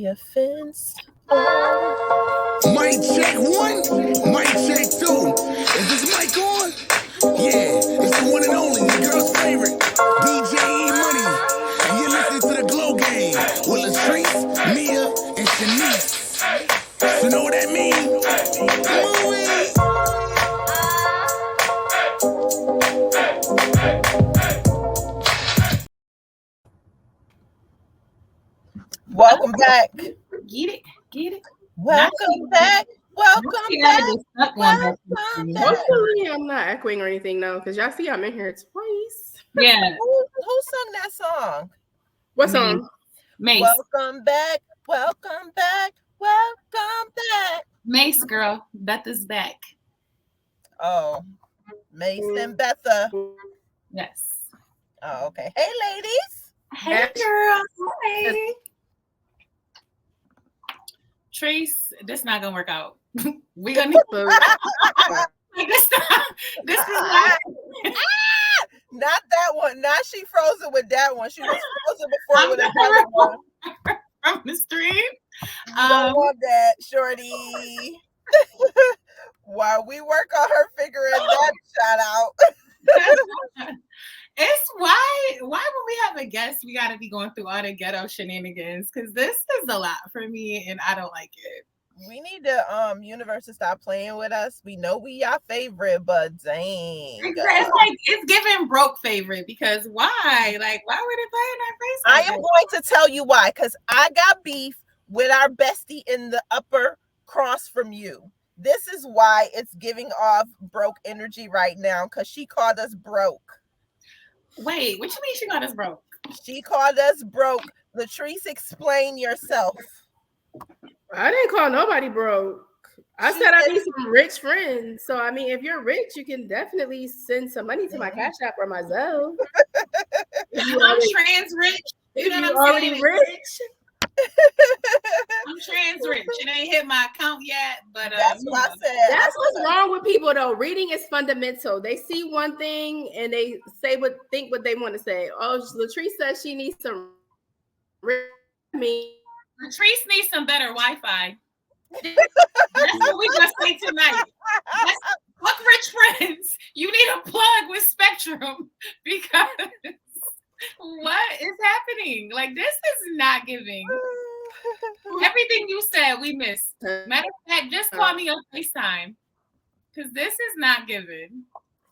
the offense. Mic check one, mic check two. Is this mic on? Yeah, it's the one and only, your girl's favorite, DJ Money. And you're listening to the Glow Game with Latrice, Mia, and Shanice. You know what that means? Welcome back. Get it. Welcome back. Welcome back. Hopefully, I'm not echoing or anything now, because y'all see I'm in here twice. Yeah. Who sung that song? What song? Mace. Welcome back. Welcome back. Welcome back. Mace, girl. Betha's back. Oh, Mace and Betha. Yes. Oh, okay. Hey, ladies. Hey, girl. Hey. Trace, this not gonna work out. We gonna need this is not that one. Not she frozen with that one. She was frozen before with another one from the stream. Don't want that, shorty. While we work on her figuring that shot out. It's why when we have a guest, we got to be going through all the ghetto shenanigans, because this is a lot for me and I don't like it. We need the universe to stop playing with us. We know we y'all favorite, but dang. It's like it's giving broke favorite, because why? Like, why would it play in our face? I am going to tell you why, because I got beef with our bestie in the upper cross from you. This is why it's giving off broke energy right now, because she called us broke. Wait, what you mean she called us broke? She called us broke. Latrice, explain yourself. I didn't call nobody broke. I said I need some rich friends. So, I mean, if you're rich, you can definitely send some money to my Cash App or my Zelle. I'm trans rich. You know what I'm already rich. I'm trans rich. It ain't hit my account yet, but that's what I said. That's what's wrong with people, though. Reading is fundamental. They see one thing and they think what they want to say. Oh, Latrice says she needs some. Latrice needs some better Wi-Fi. That's what we gonna say tonight. Fuck rich friends. You need a plug with Spectrum, because what is happening? Like, this is not giving. Everything you said, we missed. Matter of fact, just call me on FaceTime, because this is not giving.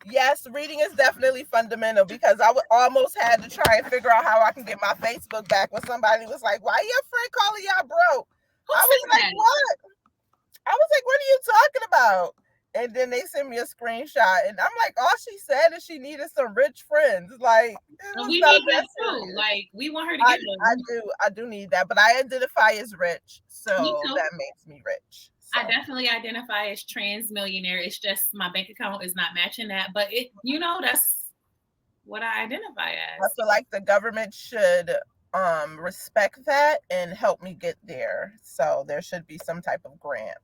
Yes, reading is definitely fundamental, because I almost had to try and figure out how I can get my Facebook back when somebody was like, why your friend calling y'all broke? Who I was like, that? what? I was like, what are you talking about? And then they sent me a screenshot, and I'm like, all she said is she needed some rich friends. Like, we need that too. Like, we want her to get them. I do need that, but I identify as rich, so that makes me rich. So. I definitely identify as trans millionaire. It's just my bank account is not matching that, but that's what I identify as. I feel like the government should respect that and help me get there. So there should be some type of grant.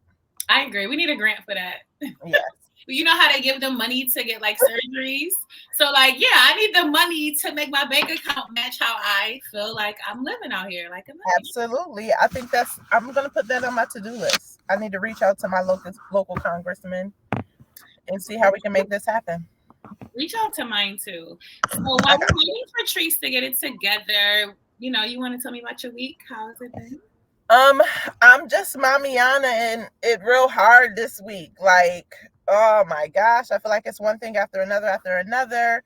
I agree. We need a grant for that. Yes. You know how they give them money to get like surgeries? So like, yeah, I need the money to make my bank account match how I feel like I'm living out here. Like, absolutely. I think I'm going to put that on my to-do list. I need to reach out to my local congressman and see how we can make this happen. Reach out to mine too. So while we're waiting for Trace to get it together, you want to tell me about your week? How has it been? I'm just Mamiana, and it real hard this week. Like, oh my gosh, I feel like it's one thing after another.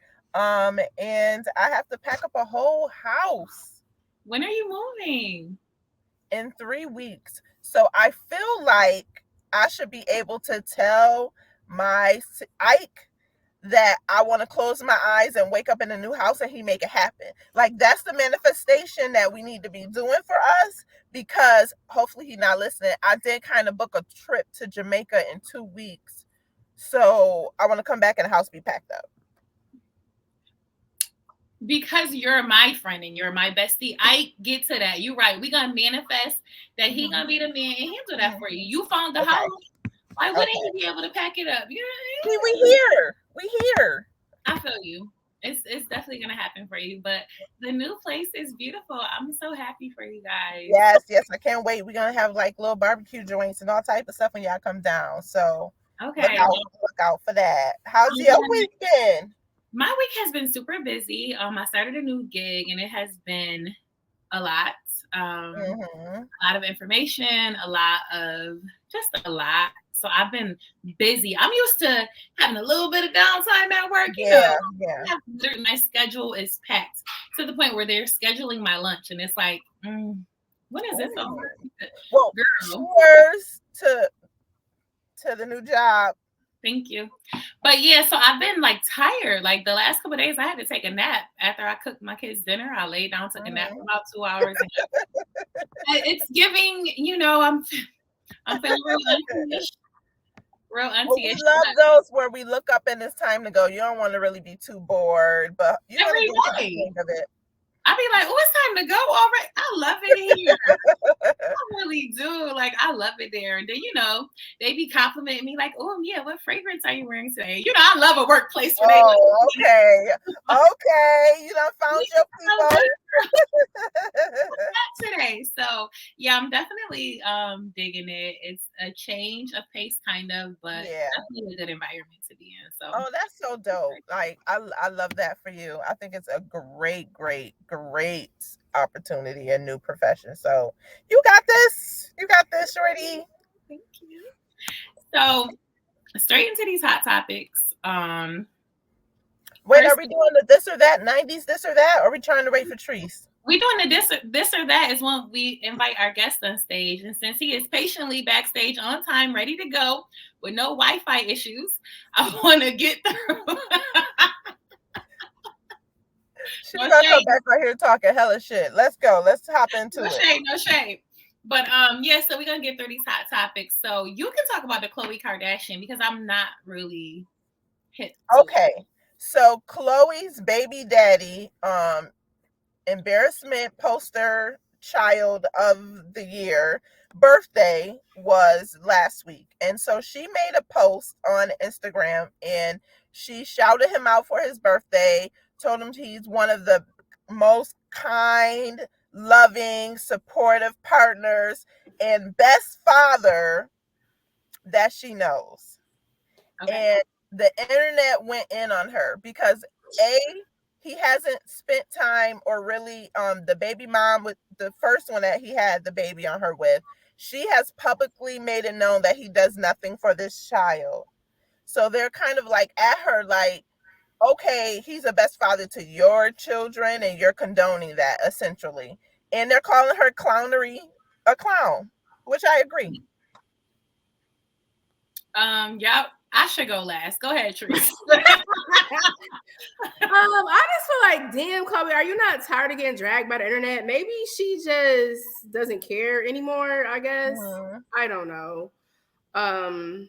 And I have to pack up a whole house. When are you moving? In 3 weeks. So I feel like I should be able to tell my Ike that I want to close my eyes and wake up in a new house, and he make it happen. Like, that's the manifestation that we need to be doing for us, because hopefully he's not listening. I did kind of book a trip to Jamaica in 2 weeks. So I want to come back and the house be packed up. Because you're my friend and you're my bestie, I get to that. You're right. We're going to manifest that he's going to be the man and handle that for you. You found the house. Why wouldn't you be able to pack it up? We here. I feel you. It's definitely gonna happen for you. But the new place is beautiful. I'm so happy for you guys. Yes, yes, I can't wait. We're gonna have like little barbecue joints and all type of stuff when y'all come down. So Okay. look out for that. How's I'm your gonna- week been? My week has been super busy. I started a new gig and it has been a lot. Mm-hmm. A lot of information, a lot of just a lot. So I've been busy. I'm used to having a little bit of downtime at work, you know. Yeah, yeah. My schedule is packed to the point where they're scheduling my lunch, and it's like, when is this Ooh. over? Well, Girl, cheers to the new job. thank you. But yeah, so I've been like tired. Like the last couple of days, I had to take a nap after I cooked my kids' dinner. I laid down, took a nap for about 2 hours. It's giving, you know, I'm feeling real auntie-ish. Real Well, we auntie-ish. love those where we look up and it's time to go. You don't want to really be too bored, but you're gonna Every get to the day. hang of it. I be like, oh, it's time to go already. I love it here. I really do. Like, I love it there. And then, you know, they be complimenting me like, oh, yeah, what fragrance are you wearing today? You know, I love a workplace where they Oh, okay. Okay. You done found your so people. good today. So, yeah, I'm definitely digging it. It's a change of pace, kind of, but Yeah. definitely a good environment to be in. So, Oh, that's so dope. Like I love that for you. I think it's a great opportunity, a new profession. So you got this. You got this, Shorty. thank you. So, straight into these hot topics. Wait, are First, we doing the this or that, 90s this or that? Or are we trying to wait for Treese? we doing the this or that is when we invite our guest on stage, and since he is patiently backstage on time, ready to go with no Wi-Fi issues, I want to get through. She's No gonna come shade, back right here talking hella shit. Let's go. Let's hop into no it. shade, no shade. But yeah, so we're gonna get through these hot topics. So you can talk about the Khloe Kardashian because I'm not really hit. Okay. So Chloe's baby daddy, embarrassment poster child of the year birthday was last week. And so she made a post on Instagram and she shouted him out for his birthday, told him he's one of the most kind, loving, supportive partners and best father that she knows. Okay. And the internet went in on her because he hasn't spent time, or really the baby mom with the first one that he had the baby on her with, she has publicly made it known that he does nothing for this child. So they're kind of like at her like, okay, he's a best father to your children and you're condoning that essentially. And they're calling her clownery a clown, which I agree. Yeah, I should go last. Go ahead, Therese. I just feel like, damn, Chloe, are you not tired of getting dragged by the internet? Maybe she just doesn't care anymore, I guess. Mm-hmm. I don't know. I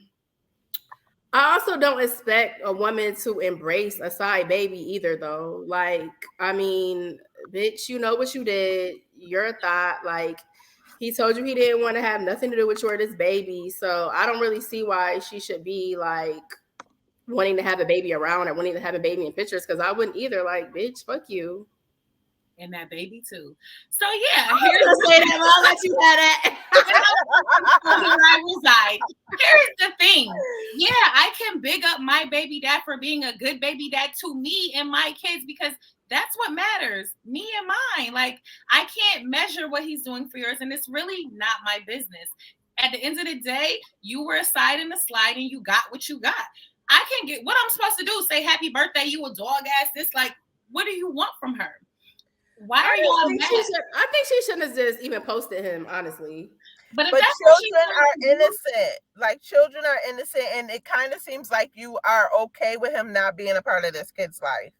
also don't expect a woman to embrace a side baby either, though. Like, I mean, bitch, you know what you did. You're a thought. Like, he told you he didn't want to have nothing to do with you or this baby. So I don't really see why she should be like wanting to have a baby around or wanting to have a baby in pictures, because I wouldn't either. Like, bitch, fuck you. And that baby too. So yeah, I was gonna say that, but I'll let you have that. where I reside. Here's the thing. Yeah, I can big up my baby dad for being a good baby dad to me and my kids because that's what matters. Me and mine. Like, I can't measure what he's doing for yours, and it's really not my business. At the end of the day, you were a side in the slide and you got what you got. I can get what I'm supposed to do. Say happy birthday, you a dog ass. This, like, what do you want from her? Why are you all mad? I think she shouldn't have just even posted him, honestly. But children are innocent. Like, children are innocent, and it kind of seems like you are okay with him not being a part of this kid's life.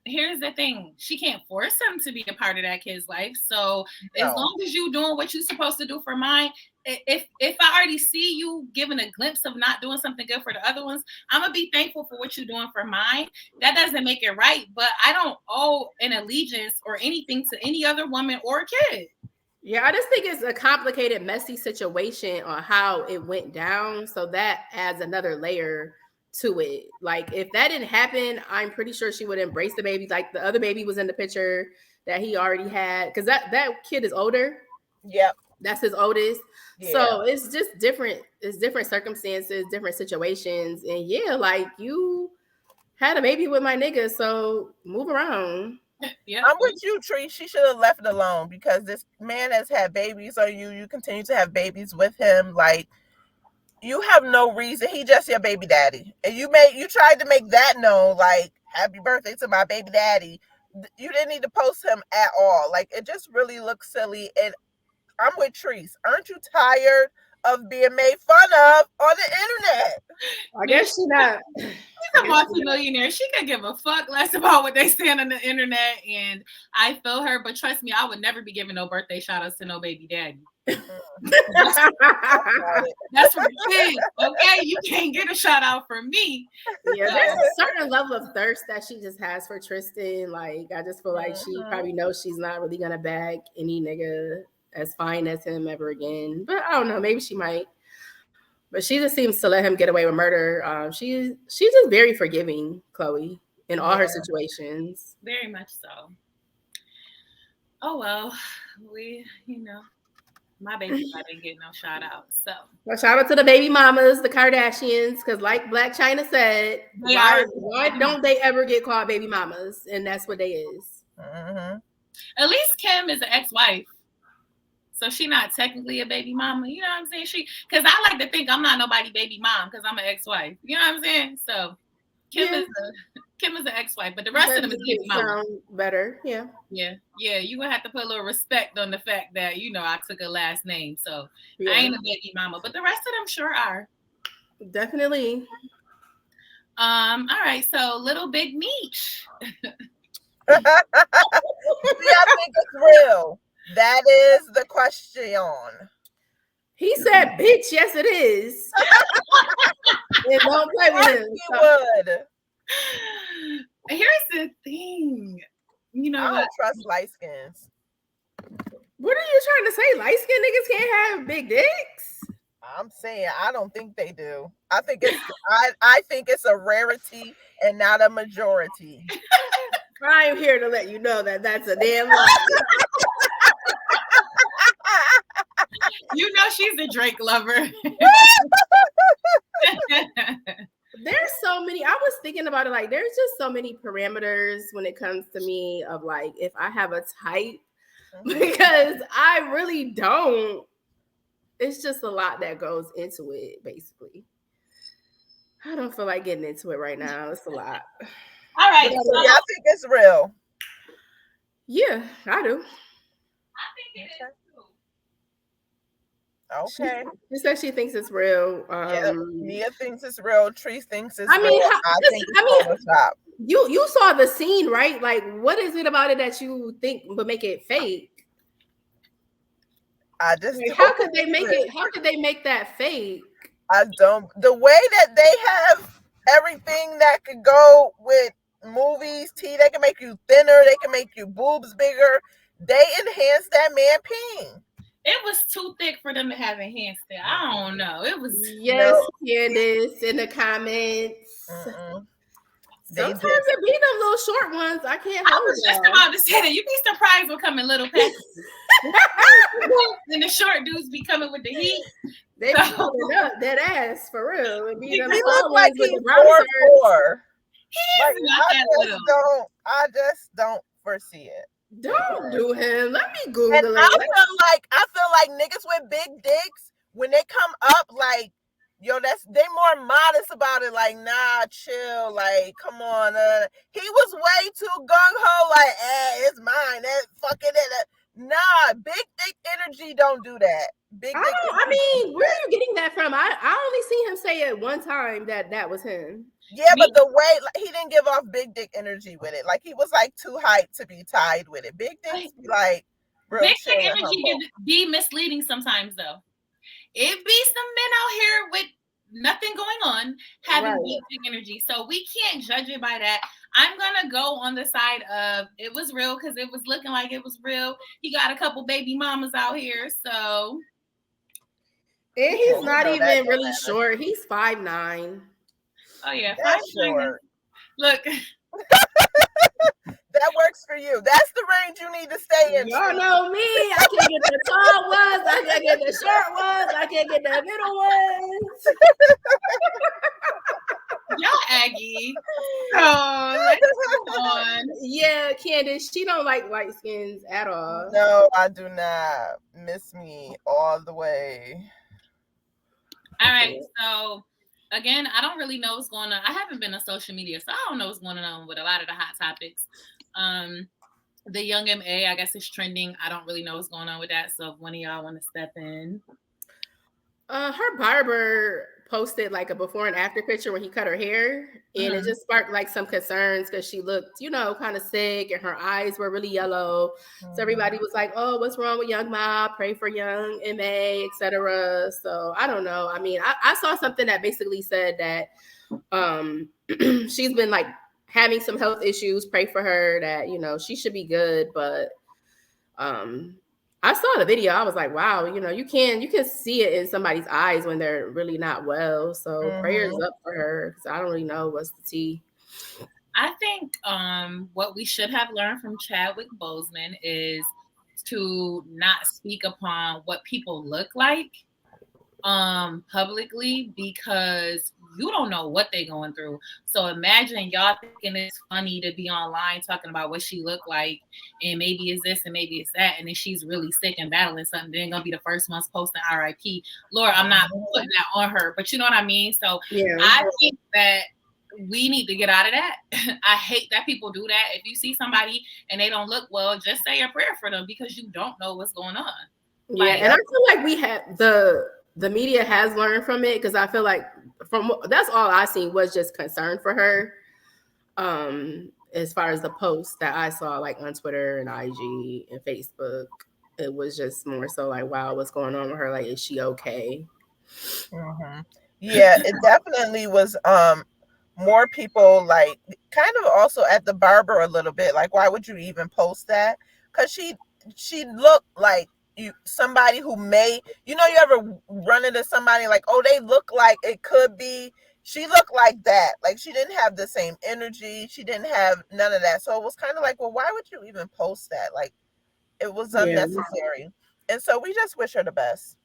Here's the thing. She can't force him to be a part of that kid's life. So as long as you're doing what you're supposed to do for mine, if I already see you giving a glimpse of not doing something good for the other ones, I'm going to be thankful for what you're doing for mine. That doesn't make it right, but I don't owe an allegiance or anything to any other woman or kid. Yeah, I just think it's a complicated, messy situation on how it went down. So that adds another layer to it. Like if that didn't happen, I'm pretty sure she would embrace the baby. Like the other baby was in the picture that he already had, because that kid is older. Yep. That's his oldest. Yeah. So it's just different. It's different circumstances, different situations. And yeah, like you had a baby with my nigga, so move around. Yeah, I'm with you, Tree. She should have left it alone because this man has had babies on you. You continue to have babies with him. Like, you have no reason. He just your baby daddy. And you tried to make that known, like, happy birthday to my baby daddy. You didn't need to post him at all. Like, it just really looks silly. And I'm with Treese. Aren't you tired of being made fun of on the internet? I guess she's not. She's a multi-millionaire. She could give a fuck less about what they stand on the internet, and I feel her. But trust me, I would never be giving no birthday shout-outs to no baby daddy. That's for the kids, okay? You can't get a shout-out from me. Yeah, there's a certain level of thirst that she just has for Tristan. Like, I just feel like she probably knows she's not really gonna bag any nigga as fine as him ever again. But I don't know, maybe she might. But she just seems to let him get away with murder. She's just very forgiving, Chloe, in all her situations. Very much so. Oh well, my baby I didn't get no shout out. So well, shout out to the baby mamas, the Kardashians, because like Black China said, why don't they ever get called baby mamas? And that's what they is. Mm-hmm. At least Kim is an ex-wife. So she not technically a baby mama, you know what I'm saying? Because I like to think I'm not nobody baby mom because I'm an ex-wife. You know what I'm saying? So Kim is an ex-wife, but the rest of them is baby mama. Better, yeah. You gonna have to put a little respect on the fact that I took a last name, so I ain't a baby mama, but the rest of them sure are. Definitely. All right, so Little Big Meech. I think it's real. That is the question. He said, bitch, yes it is. And don't play with him. Would. Here's the thing. I don't trust light skins. What are you trying to say? Light skinned niggas can't have big dicks? I'm saying I don't think they do. I think it's a rarity and not a majority. I'm here to let you know that that's a damn lie. She's a Drake lover. There's so many. I was thinking about it. Like, there's just so many parameters when it comes to me of like if I have a type, because I really don't. It's just a lot that goes into it. Basically, I don't feel like getting into it right now. It's a lot. All right. So y'all think it's real? Yeah, I do. I think it is. Okay. She said she thinks it's real. Mia thinks it's real. Tree thinks it's real. I think Photoshop. You saw the scene, right? Like, what is it about it that you think would make it fake? I just how could they make it? How could they make that fake? I don't. The way that they have everything that could go with movies, they can make you thinner. They can make your boobs bigger. They enhance that man peeing. It was too thick for them to have enhanced it. I don't know. It was Candace in the comments. Sometimes it be them little short ones. I can't. I was just about to say that you'd be surprised what come in little packages. And the short dudes be coming with the heat. They be pulling up that ass for real. It be them look like he's 4'4". I just don't foresee it. Don't do him. Let me Google it. I feel like niggas with big dicks, when they come up, like, they more modest about it. Like, nah, chill. Like, come on. He was way too gung-ho. Like, it's mine. Fucking it. Nah, big dick energy don't do that. Big dick. I mean, where are you getting that from? I only seen him say it one time that was him. Yeah, but the way he didn't give off big dick energy with it. Like, he was like too hyped to be tied with it. Big dicks be like real big dick energy can be misleading sometimes though. It be some men out here with nothing going on having big dick energy. So we can't judge it by that. I'm gonna go on the side of it was real because it was looking like it was real. He got a couple baby mamas out here, so and he's not even really short. He's 5'9". Oh yeah, five That's nine is short. look. That works for you. That's the range you need to stay in, Y'all Tree. know me. I can't get the tall ones. I can't get the short ones. I can't get the middle ones. Y'all Aggie. So let's move on. Yeah, Candace, she don't like light skins at all. No, I do not. Miss me all the way. All right. So again, I don't really know what's going on. I haven't been on social media, so I don't know what's going on with a lot of the hot topics. Um, the young MA, I guess, is trending. I don't really know what's going on with that. So if one of y'all want to step in. Her barber posted like a before and after picture when he cut her hair, and it just sparked like some concerns because she looked, kind of sick, and her eyes were really yellow. So everybody was like, "Oh, what's wrong with young Ma? Pray for young Ma, etc." So I don't know. I mean, I saw something that basically said that she's been like having some health issues. Pray for her that she should be good, but I saw the video. I was like, wow, you can see it in somebody's eyes when they're really not well. So prayers up for her because I don't really know what's the tea. I think what we should have learned from Chadwick Boseman is to not speak upon what people look like publicly, because you don't know what they're going through. So imagine y'all thinking it's funny to be online talking about what she looked like and maybe it's this and maybe it's that, and then she's really sick and battling something, then gonna be the first ones posting RIP. Lord, I'm not putting that on her, but you know what I mean? So Yeah. I think that we need to get out of that. I hate that people do that. If you see somebody and they don't look well, just say a prayer for them because you don't know what's going on. Yeah, and I feel like we have the media has learned from it because I feel like from that's all I seen was just concern for her. As far as the posts that I saw like on Twitter and IG and Facebook, it was just more so like, wow, what's going on with her? Like, is she okay? Yeah, it definitely was more people like kind of also at the barber a little bit. Like, why would you even post that? Because she looked like somebody who may, you ever run into somebody like, oh, they look like it could be. She looked like that. Like, she didn't have the same energy. She didn't have none of that. So it was kind of like, well, why would you even post that? Like, it was unnecessary. And so we just wish her the best.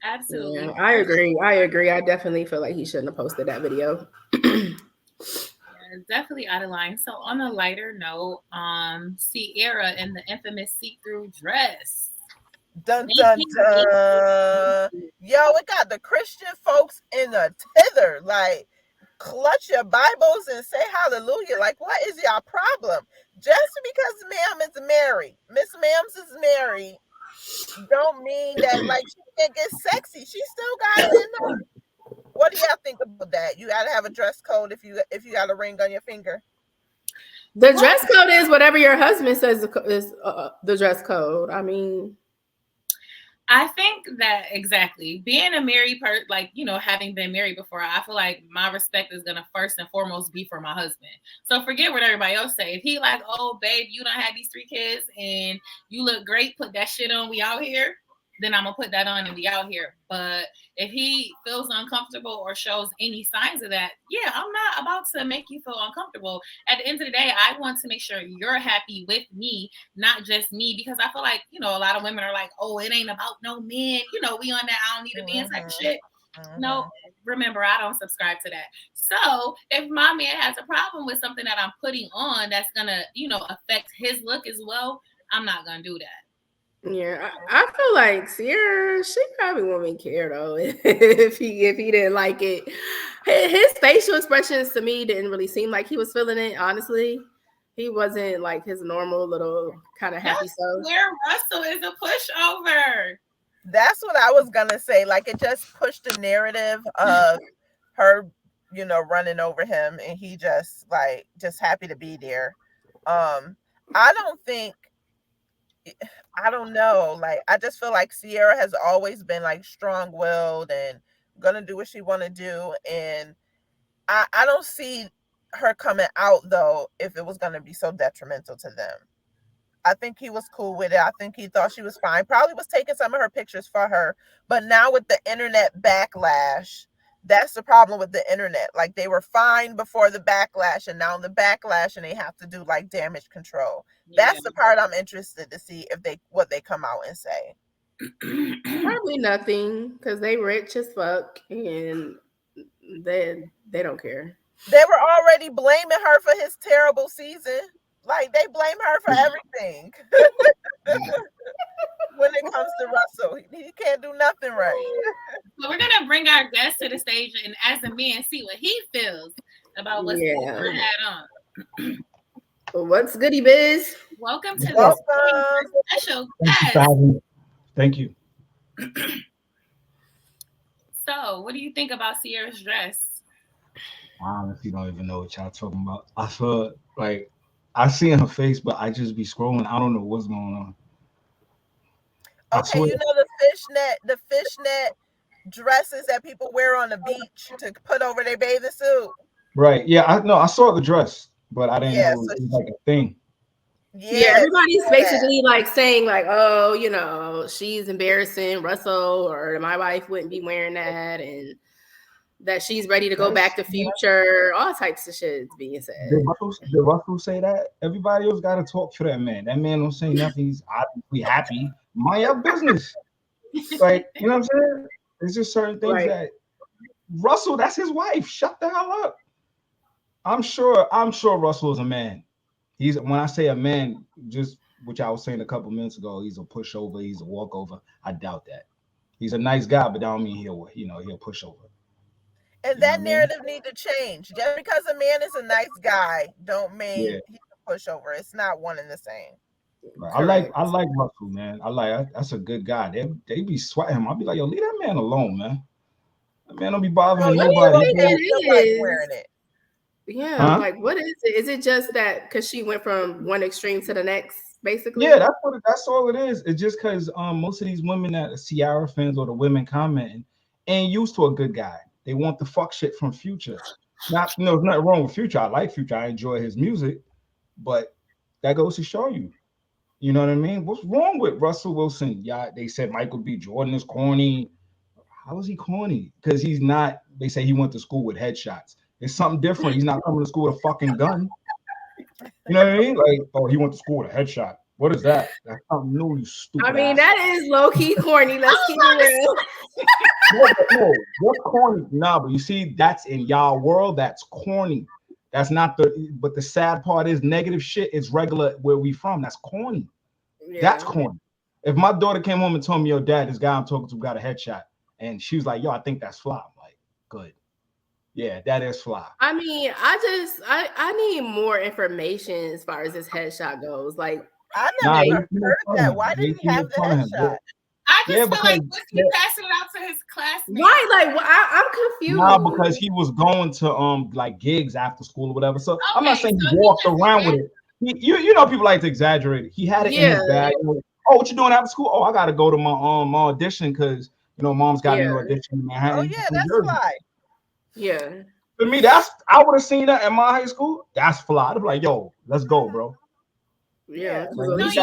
Absolutely. Yeah, I agree. I definitely feel like he shouldn't have posted that video. Definitely out of line. So on a lighter note, Sierra in the infamous see-through dress. Dun dun dun. Yo, it got the Christian folks in a tither. Like, clutch your Bibles and say hallelujah. Like, what is y'all problem? Just because ma'am is married, Miss Ma'ams is married, don't mean that like she can't get sexy. She still got it in her. What do y'all think about that? You gotta have a dress code if you got a ring on your finger. The dress code is whatever your husband says is the dress code. I mean, I think that exactly being a married person, like, having been married before, I feel like my respect is going to first and foremost be for my husband. So forget what everybody else say. If he like, oh, babe, you don't have these 3 kids and you look great, put that shit on, we out here, then I'm going to put that on and be out here. But if he feels uncomfortable or shows any signs of that, yeah, I'm not about to make you feel uncomfortable. At the end of the day, I want to make sure you're happy with me, not just me, because I feel like, a lot of women are like, oh, it ain't about no men. We on that I don't need a man type of shit. No, remember, I don't subscribe to that. So if my man has a problem with something that I'm putting on that's going to, affect his look as well, I'm not going to do that. Yeah, I feel like Sierra, she probably wouldn't care though if he didn't like it. His facial expressions to me didn't really seem like he was feeling it. Honestly, he wasn't like his normal little kind of happy self. Where Russell is a pushover. That's what I was gonna say. Like, it just pushed the narrative of her, running over him, and he just happy to be there. I don't think. I don't know. Like, I just feel like Sierra has always been like strong-willed and gonna do what she want to do, and I don't see her coming out though if it was gonna be so detrimental to them. I think he was cool with it. I think he thought she was fine. Probably was taking some of her pictures for her, but now with the internet backlash, That's the problem with the internet. Like they were fine before the backlash, and now the backlash, and they have to do like damage control. Yeah. That's the part I'm interested to see if what they come out and say. Probably nothing, because they rich as fuck and they don't care. They were already blaming her for his terrible season. Like they blame her for everything. When it comes to Russell, he can't do nothing right. So we're gonna bring our guest to the stage and as a man see what he feels about what's going on. What's goody biz? Welcome to the special guest. Thank you. So, what do you think about Sierra's dress? I honestly don't even know what y'all talking about. I feel like I see in her face, but I just be scrolling. I don't know what's going on. Okay, you know the fishnet dresses that people wear on the beach to put over their bathing suit. Right. Yeah, I saw the dress, but I didn't know it was like a thing. Yeah, everybody's basically like saying like, oh, you know, she's embarrassing Russell, or my wife wouldn't be wearing that, and that she's ready to go back to Future. All types of shit is being said. Did Russell say that? Everybody else got to talk for that man. That man don't say nothing. He's obviously happy. Mind your business. Like, you know what I'm saying? There's just certain things that Russell, that's his wife. Shut the hell up. I'm sure Russell is a man. He's, when I say a man, just which I was saying a couple minutes ago, he's a pushover, he's a walkover. I doubt that. He's a nice guy, but that don't mean he'll push over. And that narrative need to change. Just because a man is a nice guy, don't mean he's a pushover. It's not one and the same. Right. I like Russell, man. That's a good guy. They be sweating him. I'll be like, yo, leave that man alone, man. That man don't be bothering nobody. Wearing it. Yeah, like what is it? Is it just that because she went from one extreme to the next, basically? Yeah, that's all it is. It's just because most of these women that are Ciara fans or the women commenting ain't used to a good guy. They want the fuck shit from Future. There's nothing wrong with Future. I like Future. I enjoy his music, but that goes to show you. You know what I mean? What's wrong with Russell Wilson? Yeah, they said Michael B. Jordan is corny. How is he corny? Because he's not. They say he went to school with headshots. It's something different. He's not coming to school with a fucking gun. You know what I mean? Like, oh, he went to school with a headshot. What is that? That's something new, you stupid. I mean, that is low key corny. Let's keep it real. No, what's corny? Nah, but you see, that's in y'all world. That's corny. That's not but the sad part is negative shit is regular where we from. That's corny. Yeah. That's corny. If my daughter came home and told me, yo, dad, this guy I'm talking to got a headshot, and she was like, yo, I think that's fly. I'm like, good. Yeah, that is fly. I mean, I need more information as far as this headshot goes. Like, I never heard that. Why did he have the headshot? I just feel like was he passing it out to his classmates? Right, like I'm confused. Nah, because he was going to like gigs after school or whatever. So I'm not saying he walked around with it. You know, people like to exaggerate it. He had it in his bag. Oh, what you doing after school? Oh, I got to go to my audition because mom's got an audition in Manhattan. Oh yeah, that's fly. Yeah. To me, I would have seen that in my high school. That's fly. I'd be like, yo, let's go, bro. Yeah. Like, we just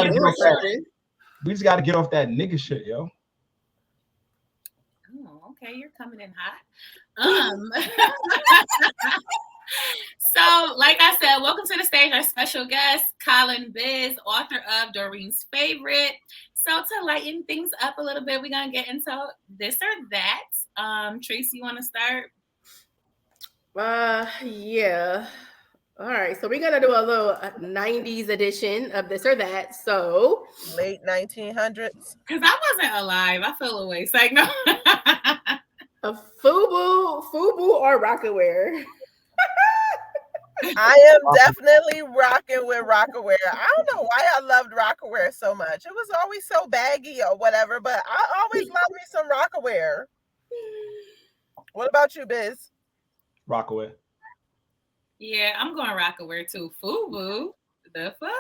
got to get off that nigga shit, yo. Oh, okay, you're coming in hot. So, like I said, welcome to the stage, our special guest, Colin Biz, author of Doreen's Favorite. So, to lighten things up a little bit, we're gonna get into this or that. Tracy, you want to start? Yeah. All right, so we're gonna do a little 90s edition of this or that. So late 1900s. Because I wasn't alive. I feel away. It's like no. A FUBU or Rockaware. I am definitely rocking with Rockaware. I don't know why I loved Rockaware so much. It was always so baggy or whatever, but I always loved me some Rockaware. What about you, Biz? Rockaware. Yeah, I'm going Rockaware too. FUBU, the fuck?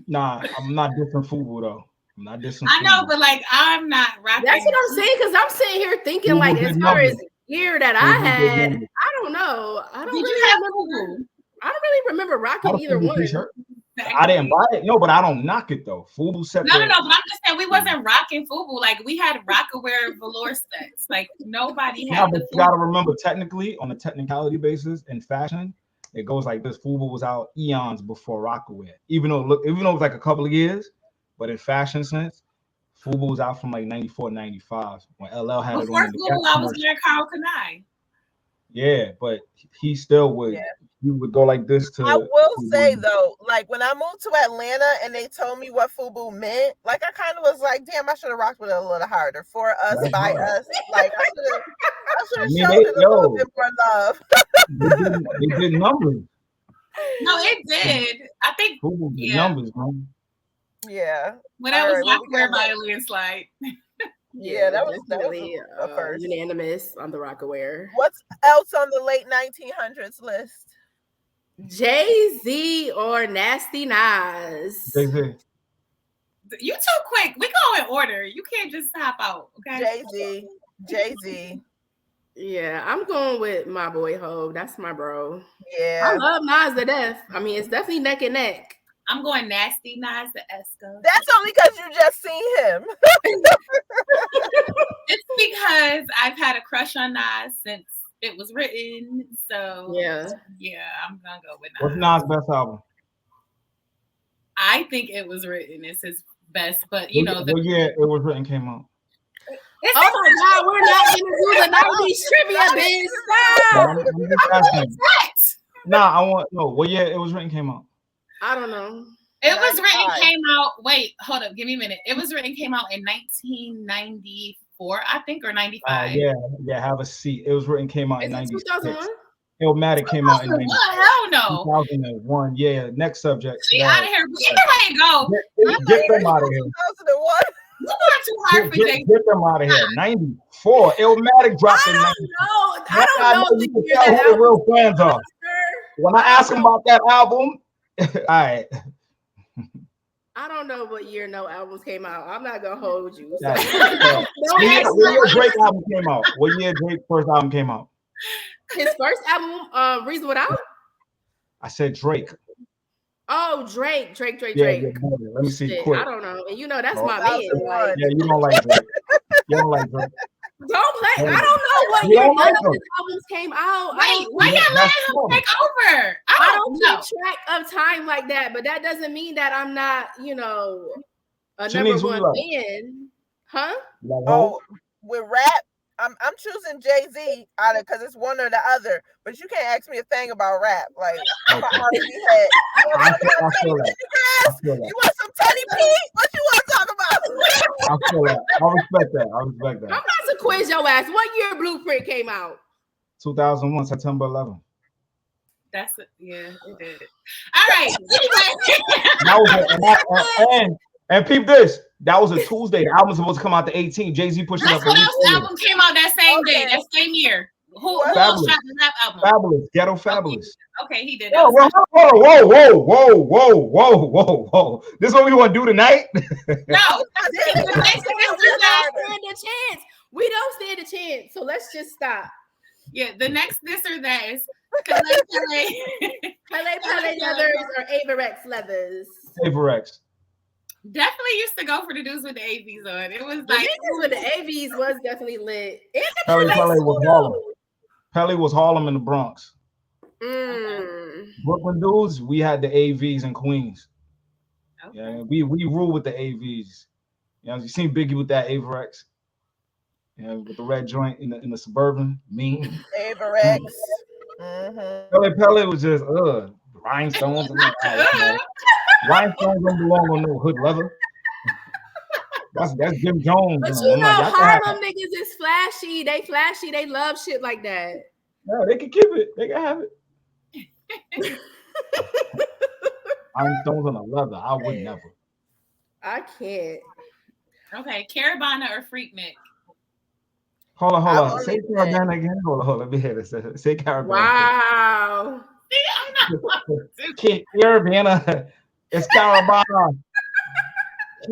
Nah, I'm not dissing FUBU though. I'm not dissing. I know, but like I'm not rocking. That's what I'm saying because I'm sitting here thinking FUBU like as far as year that I had, I don't know. I don't really remember rocking either one. I didn't buy it. No, but I don't knock it though. FUBU set No. But I'm just saying we wasn't rocking FUBU. Like we had Rockaware velour sets. Like nobody had. Yeah, but you gotta remember, technically, on a technicality basis, in fashion, it goes like this. FUBU was out eons before Rockaware. Even though it was like a couple of years, but in fashion sense, FUBU was out from like 94, 95 when LL had before it on. FUBU, I was wearing Carl Kanai. Yeah, but he still would. Yeah. You would go like this to. I will say though, like when I moved to Atlanta and they told me what FUBU meant, like I kind of was like, damn, I should have rocked with it a little harder. For us, that's by hard. Us, like I should have shown it a little bit more love. They did numbers. No, it did. I think FUBU did numbers, man. Yeah. When I was Rockaware by a landslide. Yeah, that was definitely first. Unanimous on the Rockaware. What's else on the late 1900s list? Jay-Z or Nasty Nas? Jay-Z. You too quick. We go in order. You can't just hop out. Okay. Jay-Z. Yeah, I'm going with my boy Hov. That's my bro. Yeah. I love Nas to death. I mean, it's definitely neck and neck. I'm going Nasty Nas the Esco. That's only because you just seen him. It's because I've had a crush on Nas since it was written. So yeah, I'm gonna go with Nas. What's Nas' best album? I think It Was Written is his best, but you know, It Was Written came out. Oh my God, we're not gonna do the 90s trivia, bitch. Nah, what year It Was Written came out? I don't know. It Was Written came out. Wait, hold up. Give me a minute. It Was Written came out in 1994, I think, or 95. Yeah. Have a seat. It Was Written came out in 96. 2001? Illmatic came out in 96. Hell no. 2001. Yeah. Next subject. Get out of here. Either way, go. Get them out of here. 2001. You going too hard for Jay. Get them out of here. 94. Illmatic dropped in 94. I don't know. You can tell who the real fans are. When I ask them about that album, all right. I don't know what year no albums came out. I'm not gonna hold you. So. What year Drake album came out? What year Drake's first album came out? His first album, Reason Without? I said Drake. Oh, Drake. Yeah, let me see. Shit, Quick. I don't know. And you know that's my man. Like, yeah, you don't like Drake. You don't like Drake. Don't play. I don't know what year none of his albums came out. Wait, why y'all letting him take over? I don't keep track of time like that, but that doesn't mean that I'm not, a number one fan. Huh? Oh, with rap, I'm choosing Jay-Z because it's one or the other. But you can't ask me a thing about rap. Like, I'm an R&B head. You want some Teddy P? What you want to talk about? I feel that. I respect that. I'm about to quiz your ass. What year Blueprint came out? 2001, September 11th. That's it. Yeah, it did. All right. And peep this. That was a Tuesday. The album's supposed to come out the 18th. Jay-Z pushed it up. That's what album came out that same day, that same year. Who else shot the rap album? Fabulous. Ghetto Fabulous. Okay, he did. Whoa. This is what we want to do tonight? No. We don't stand a chance. We don't stand a chance. So let's just stop. Yeah, the next this or that is Pele leathers or Averex leathers. Averex. Definitely used to go for the dudes with the AVs on. It was the like niggas with the AVs was definitely lit. Pele was Harlem. Pele was Harlem in the Bronx. Brooklyn dudes, we had the AVs in Queens. Okay. Yeah, we rule with the AVs. You seen Biggie with that Averex? Yeah, with the red joint in the Suburban. Mean. Averex. Pele was just rhinestones. Rhinestones don't belong on no hood leather. That's Jim Jones. But Harlem niggas is flashy. They flashy. They love shit like that. Yeah, they can keep it. They can have it. Rhinestones on the leather. I would never. I can't. Okay, Caravana or Freaknik? Hold on. Say Caravana again. Hold on. Let me hear this. Say Caravana. Wow. See, I'm not. Caravana. It's Caravana.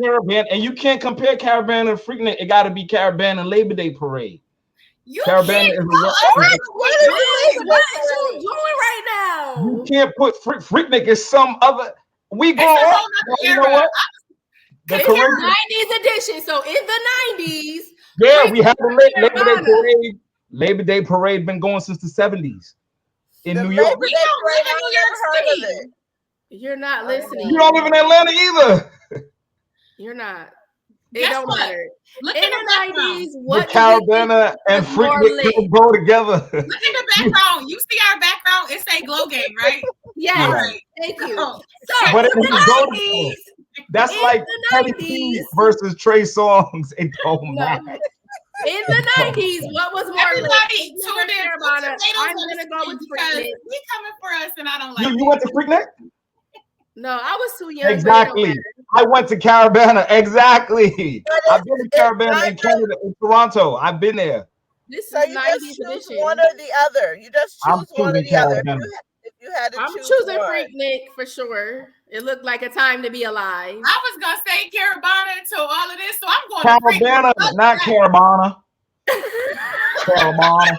Caravan, and you can't compare Caravan and Freaknik. It got to be Caravan and Labor Day Parade. Caravan is what are you doing right now? You can't put Freaknik as some other. We grow It's a up. whole nother You know era. what? The It's Caribbean. 90s edition. So in the 90s, Yeah, we have the Labor Day Carolina. parade. Labor Day parade been going since the 70s in The New Labor York. We Day don't live parade, in I New never heard York of City. it. You're not I know. listening. You don't live in Atlanta either. You're not. It Guess don't what? matter. Look In in the the background. 90s, The what did we think Carabana and was more Freaknik lit? could go together. Look in the background. You see our background? It say Glow Gang, right? Yes, Yeah. All right. thank you. So, So But in it was the golden. 90s, That's in like the Teddy 90s, P versus Trey Songs. It don't no. matter. In the 90s, what was more lit? everybody If tuned you're in. Carolina, Put tomatoes I'm on the gonna go screen with because Freaknik. he coming for us, and I don't like You it. went to Freaknik? No, I was too young. Exactly. I went to Carabana. Exactly. I've been to Carabana in Canada, in Toronto. I've been there. This So is you 90s just choose edition. one or the other. You just I'm choose one or choosing the other. Carabana. If you had to I'm choose choosing one. Freaknik for sure. It looked like a time to be alive. I was gonna say Carabana until all of this, so I'm going to Carabana, Freaknik. not Carabana. Carabana.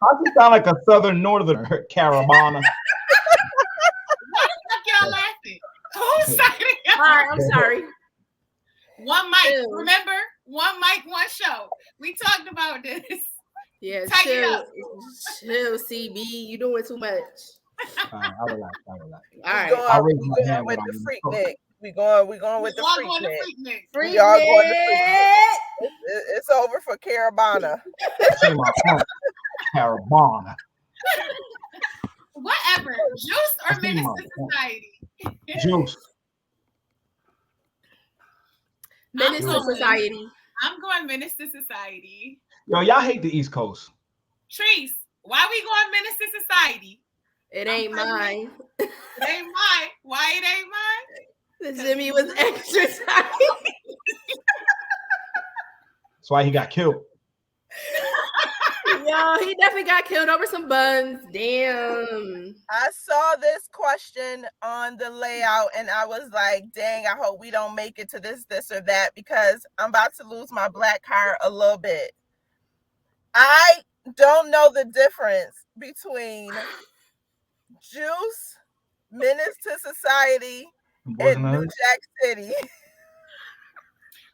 How do you sound like a southern northerner? Carabana. Why the fuck y'all laughing? Who's saying All right, I'm sorry. One mic, Ew. remember? One mic, one show. We talked about this. Yeah, Tighten it up. chill, CB. You doing too much. I relax. All We right. going, my we hand going with when the I'm Freaknik. We going with the All going to Freaknik. Freaknik. We all going to Freaknik. It's over for Carabana. See my point. Carabana. Whatever. Juice or I see Menace my to point. Society? Juice. Menace to going- Society. I'm going Menace to Society. Yo, y'all hate the East Coast. Treese, why we going Menace to Society? It ain't mine. It ain't mine. Why it ain't mine? The Jimmy was extra tight. That's why he got killed. Yo, he definitely got killed over some buns. Damn. I saw this question on the layout and I was like, dang, I hope we don't make it to this or that because I'm about to lose my black heart a little bit. I don't know the difference between Juice, Menace to Society, and New Jack City.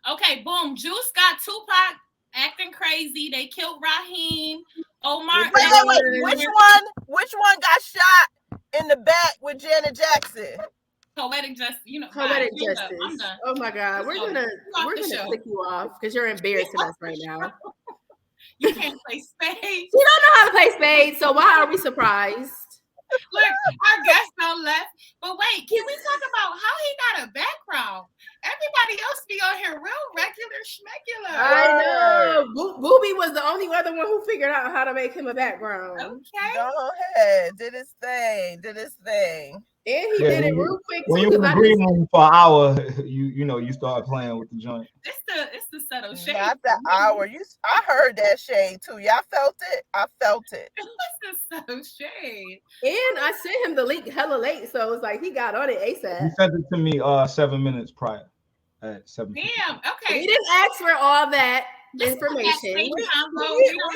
Okay, boom. Juice got Tupac acting crazy. They killed Raheem. Omar. Wait. Which one got shot in the back with Janet Jackson? Poetic justice. Poetic I'm justice. done. Oh my God, we're gonna click you off because you're embarrassing us right now. You can't play spades. You don't know how to play spades, so why are we surprised? Look, our guest don't left. But wait, can we talk about how he got a background? Everybody else be on here real regular schmegular. I know. Booby was the only other one who figured out how to make him a background. Okay. Go ahead. Did his thing. And he did it real quick when too. you in the green room for an hour, you start playing with the joint. It's the subtle shade. Not the hour. I heard that shade too. Y'all felt it? I felt it. It's the subtle shade. And I sent him the link hella late, so it's like he got on it ASAP. He sent it to me 7 minutes prior. At 7. Damn. Okay. We didn't ask for all that information. We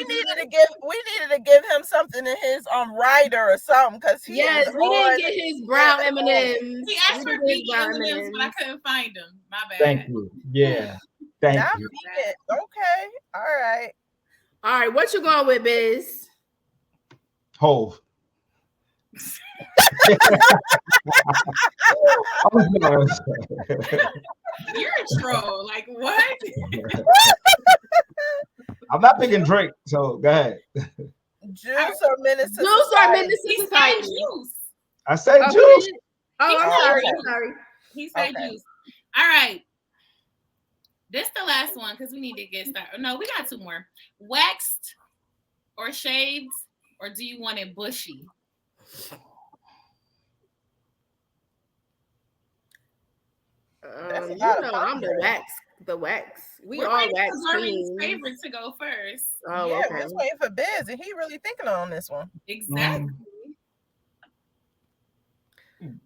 needed to give him something in his rider or something because he we didn't get his brown M&Ms. He asked for big M&Ms, but I couldn't find them. My bad. Thank you. Yeah. Thank you. Okay. All right. All right. What you going with, Biz? Hove. You're a troll. Like what? I'm not picking Drake, so go ahead. Juice or Menace to Juice or Menace to He said Society? Juice. I said Juice. I'm sorry. He said Juice. All right. This the last one because we need to get started. No, we got two more. Waxed or shaved, or do you want it bushy? I'm the wax. We all wax Doreen's queens. favorite to go first. Oh, yeah, okay. we're just waiting for Biz, and he really thinking on this one. Exactly.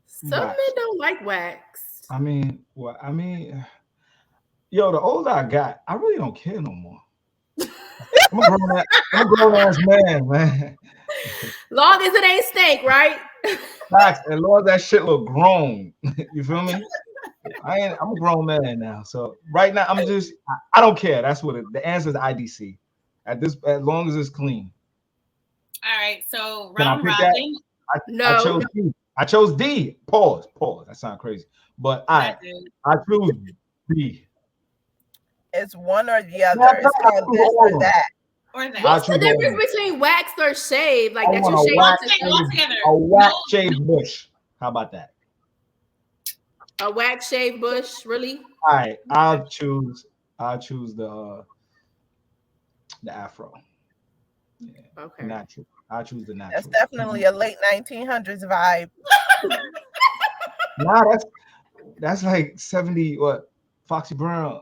Some men don't like wax. I mean, yo, the older I got, I really don't care no more. I'm a grown ass man. Long as it ain't steak, right? Facts. And Lord, that shit look grown. You feel me? I'm a grown man now. So right now, I don't care. That's what the answer is IDC. As long as it's clean. All right, so Can I round pick that? robin. I No. chose D. I chose D. Pause. That sounds crazy. But I choose D. It's one or the other. It's called this or that. Or that. What's the difference between waxed or shaved? Like that you shave a wax shaved bush. How about that? A wax shaved bush, really? All right, I'll choose the afro. Yeah, okay. Natural. I'll choose the natural. That's definitely a late 1900s vibe. Nah, that's like 70. What? Foxy Brown,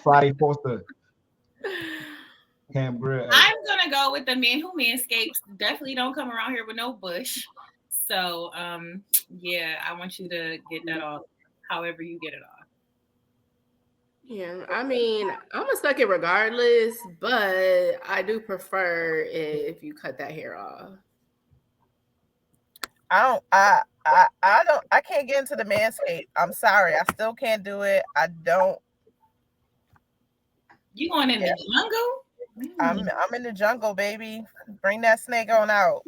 Friday Foster, Cam Grill. I'm gonna go with the man who manscapes. Definitely don't come around here with no bush. So, yeah, I want you to get that off however you get it off. Yeah, I mean, I'm gonna suck it regardless, but I do prefer if you cut that hair off. I can't get into the manscape. I'm sorry. I still can't do it. I don't. You going in the jungle? I'm in the jungle, baby. Bring that snake on out.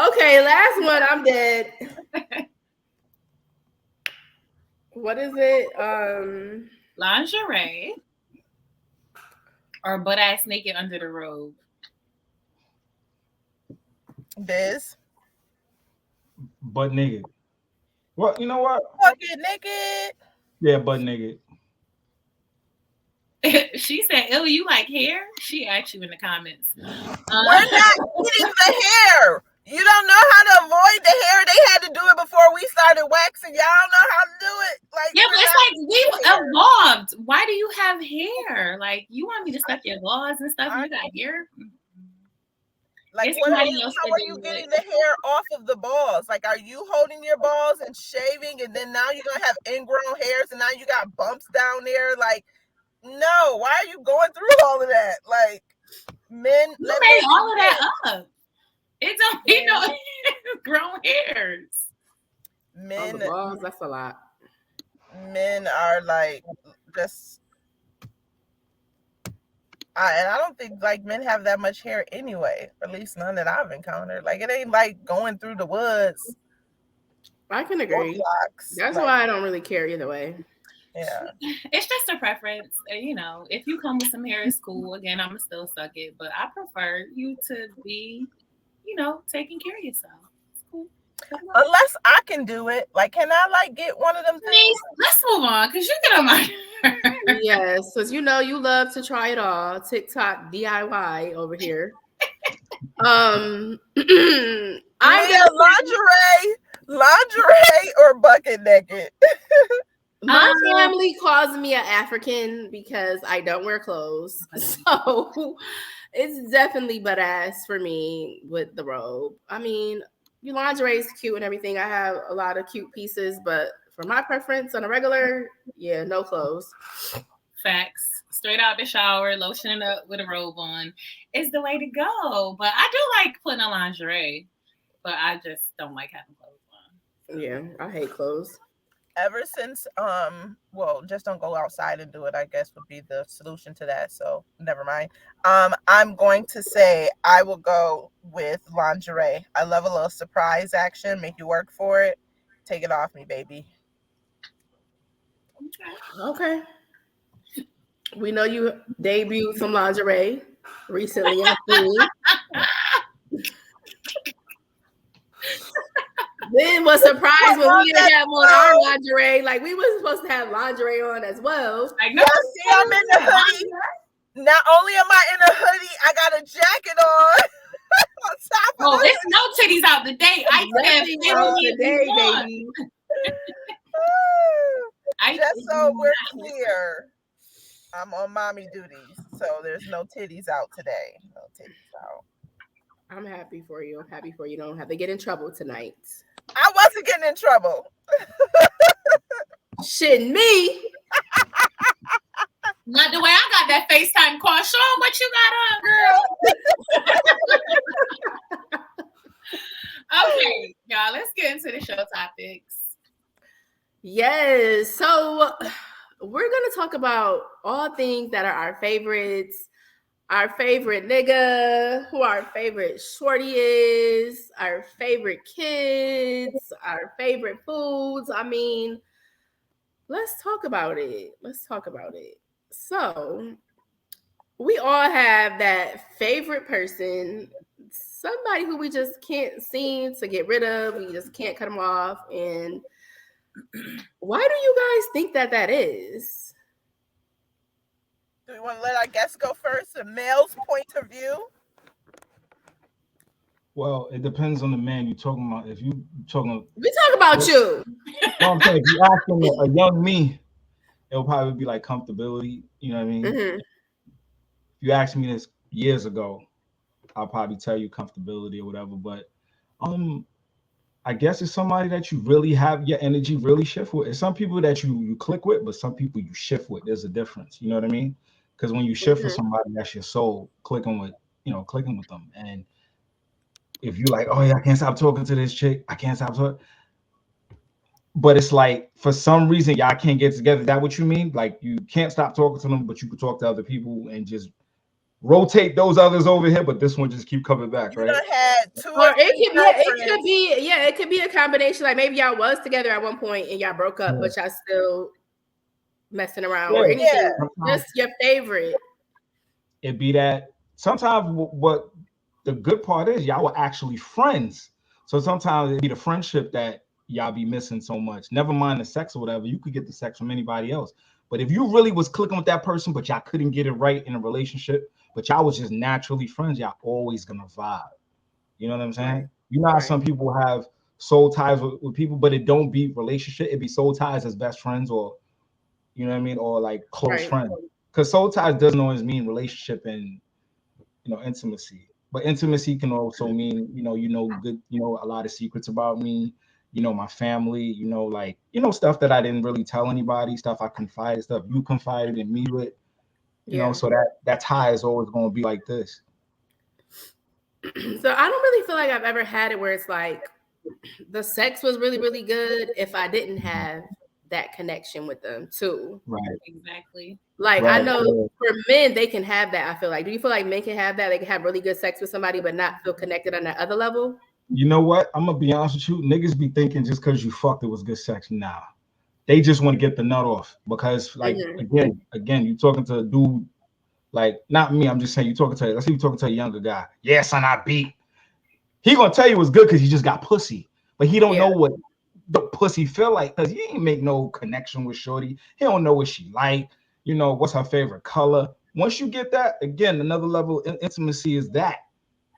Okay, last one. I'm dead. What is it? Lingerie or butt ass naked under the robe? Biz. Butt naked. Well, you know what? Fucking naked. Yeah, butt naked. She said, "Ew, you like hair?" She asked you in the comments. We're not eating the hair. You don't know how to avoid the hair. They had to do it before we started waxing. Y'all don't know how to do it. Like, yeah, but it's like we evolved. Why do you have hair? Like, you want me to suck your balls and stuff? You got hair? Like, how are you getting the hair off of the balls? Like, are you holding your balls and shaving, and then now you're gonna have ingrown hairs, and now you got bumps down there? Like, no. Why are you going through all of that? Like, men, you made all of that up. It's only grown hairs. Men, balls, that's a lot. Men are like just. And I don't think like men have that much hair anyway, or at least none that I've encountered. Like, it ain't like going through the woods. I can agree. That's like, why I don't really care either way. Yeah, it's just a preference. You know, if you come with some hair, it's cool. Again, I'm gonna still suck it, but I prefer you to be, you know, taking care of yourself. It's cool. Unless I can do it. Like, can I like get one of them things? Let's move on, because you get on my yes, because you know you love to try it all. TikTok DIY over here. I'm lingerie or bucket naked. My family calls me an African because I don't wear clothes. So it's definitely butt ass for me with the robe. I mean, your lingerie is cute and everything. I have a lot of cute pieces, but for my preference on a regular, yeah, no clothes. Facts. Straight out the shower, lotioning up with a robe on is the way to go. But I do like putting on lingerie, but I just don't like having clothes on. Yeah, I hate clothes. Ever since, just don't go outside and do it, I guess would be the solution to that. So never mind. I'm going to say I will go with lingerie. I love a little surprise action, make you work for it. Take it off me, baby. Okay. We know you debuted some lingerie recently. Then was surprised when we didn't have on our lingerie. Like, we were supposed to have lingerie on as well. Like, no, see, I'm in the hoodie. Not only am I in a hoodie, I got a jacket on. Oh, there's no titties out today. I said today, baby. Just so we're clear, I'm on mommy duties, so there's no titties out today. No titties out. I'm happy for you. I'm happy for you. Don't have to get in trouble tonight. I wasn't getting in trouble. Shitting me. Not the way I got that FaceTime call. Show 'em what you got on, girl. Okay, y'all, let's get into the show topics. Yes. So we're gonna talk about all things that are our favorites, our favorite nigga, who our favorite shorty is, our favorite kids, our favorite foods. I mean, let's talk about it. Let's talk about it. So we all have that favorite person, somebody who we just can't seem to get rid of. We just can't cut them off. And why do you guys think that that is? Do we want to let our guests go first? The male's point of view. Well, it depends on the man you're talking about. If you talking, We talk about you. no, I'm saying if you asking a young me, it'll probably be like comfortability. You know what I mean? Mm-hmm. If you asked me this years ago, I'll probably tell you comfortability or whatever. But um, I guess it's somebody that you really have your energy really shift with. It's some people that you click with, but some people you shift with. There's a difference. You know what I mean? Because when you shift with Mm-hmm. somebody, that's your soul clicking with them. And if you like, oh yeah, I can't stop talking to this chick, I can't stop talking. But it's like for some reason y'all can't get together. Is that what you mean? Like you can't stop talking to them, but you can talk to other people and just rotate those others over here, but this one just keep coming back, You right? done had two Or or three it could be a combination. Like maybe y'all was together at one point and y'all broke up, Yeah. but y'all still messing around or Yeah. anything. Yeah. Sometimes Just your favorite. it be that. Sometimes what the good part is y'all were actually friends. So sometimes it be the friendship that y'all be missing so much. Never mind the sex or whatever. You could get the sex from anybody else. But if you really was clicking with that person, but y'all couldn't get it right in a relationship, but y'all was just naturally friends, y'all always gonna vibe. You know what I'm Right. saying? You know how Right. some people have soul ties with people, but it don't be relationship. It be soul ties as best friends or you know what I mean, or like close Right. friends. Because soul ties doesn't always mean relationship and intimacy. But intimacy can also mean good, a lot of secrets about me, my family, like stuff that I didn't really tell anybody, stuff I confided, stuff you confided in me with, Yeah. so that tie is always going to be like this. So I don't really feel like I've ever had it where it's like the sex was really, really good if I didn't have that connection with them too. Right. Exactly. Like I Right. know Yeah. for men they can have that. I feel like. Do you feel like men can have that? They can have really good sex with somebody but not feel connected on that other level? You know what? I'm gonna be honest with you. Niggas be thinking just because you fucked it was good sex. Nah, they just want to get the nut off because, like, Mm-hmm. again, you talking to a dude. Like, not me. I'm just saying you talking to. Let's say you talking to a younger guy. Yeah, son, I beat. He gonna tell you it's good because he just got pussy, but he don't Yeah. know what the pussy feel like because he ain't make no connection with shorty. He don't know what she like. What's her favorite color. Once you get that, again, another level of intimacy is that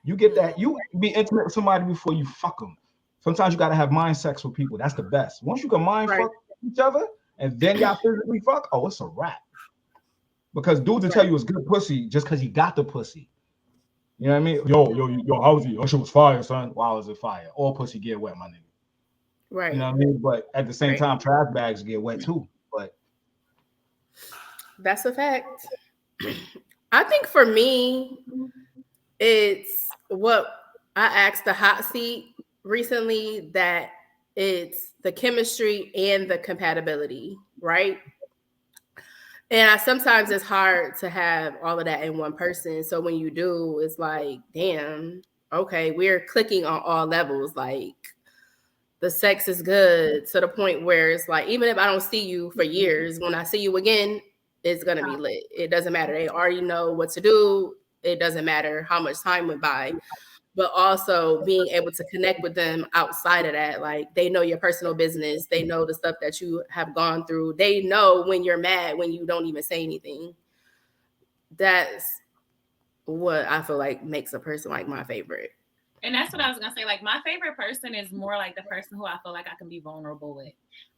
you get that. You be intimate with somebody before you fuck them. Sometimes you gotta have mind sex with people. That's the best. Once you can mind Right. fuck each other and then y'all physically fuck, oh, it's a wrap. Because dudes will Right. tell you it's good pussy just because he got the pussy. You know what I mean? Yo, how was it? Your shit was fire, son. Wow, was it fire? All pussy get wet, my nigga. You Right. know what I mean? But at the same Right. time, trash bags get wet too. But That's a fact. I think for me, it's what I asked the hot seat recently that it's the chemistry and the compatibility, right? And sometimes it's hard to have all of that in one person. So when you do, it's like, damn, okay, we're clicking on all levels. Like the sex is good to the point where it's like, even if I don't see you for years, when I see you again, it's gonna be lit. It doesn't matter. They already know what to do. It doesn't matter how much time went by. But also being able to connect with them outside of that, like they know your personal business, they know the stuff that you have gone through, they know when you're mad when you don't even say anything. That's what I feel like makes a person like my favorite. And that's what I was gonna say. Like my favorite person is more like the person who I feel like I can be vulnerable with.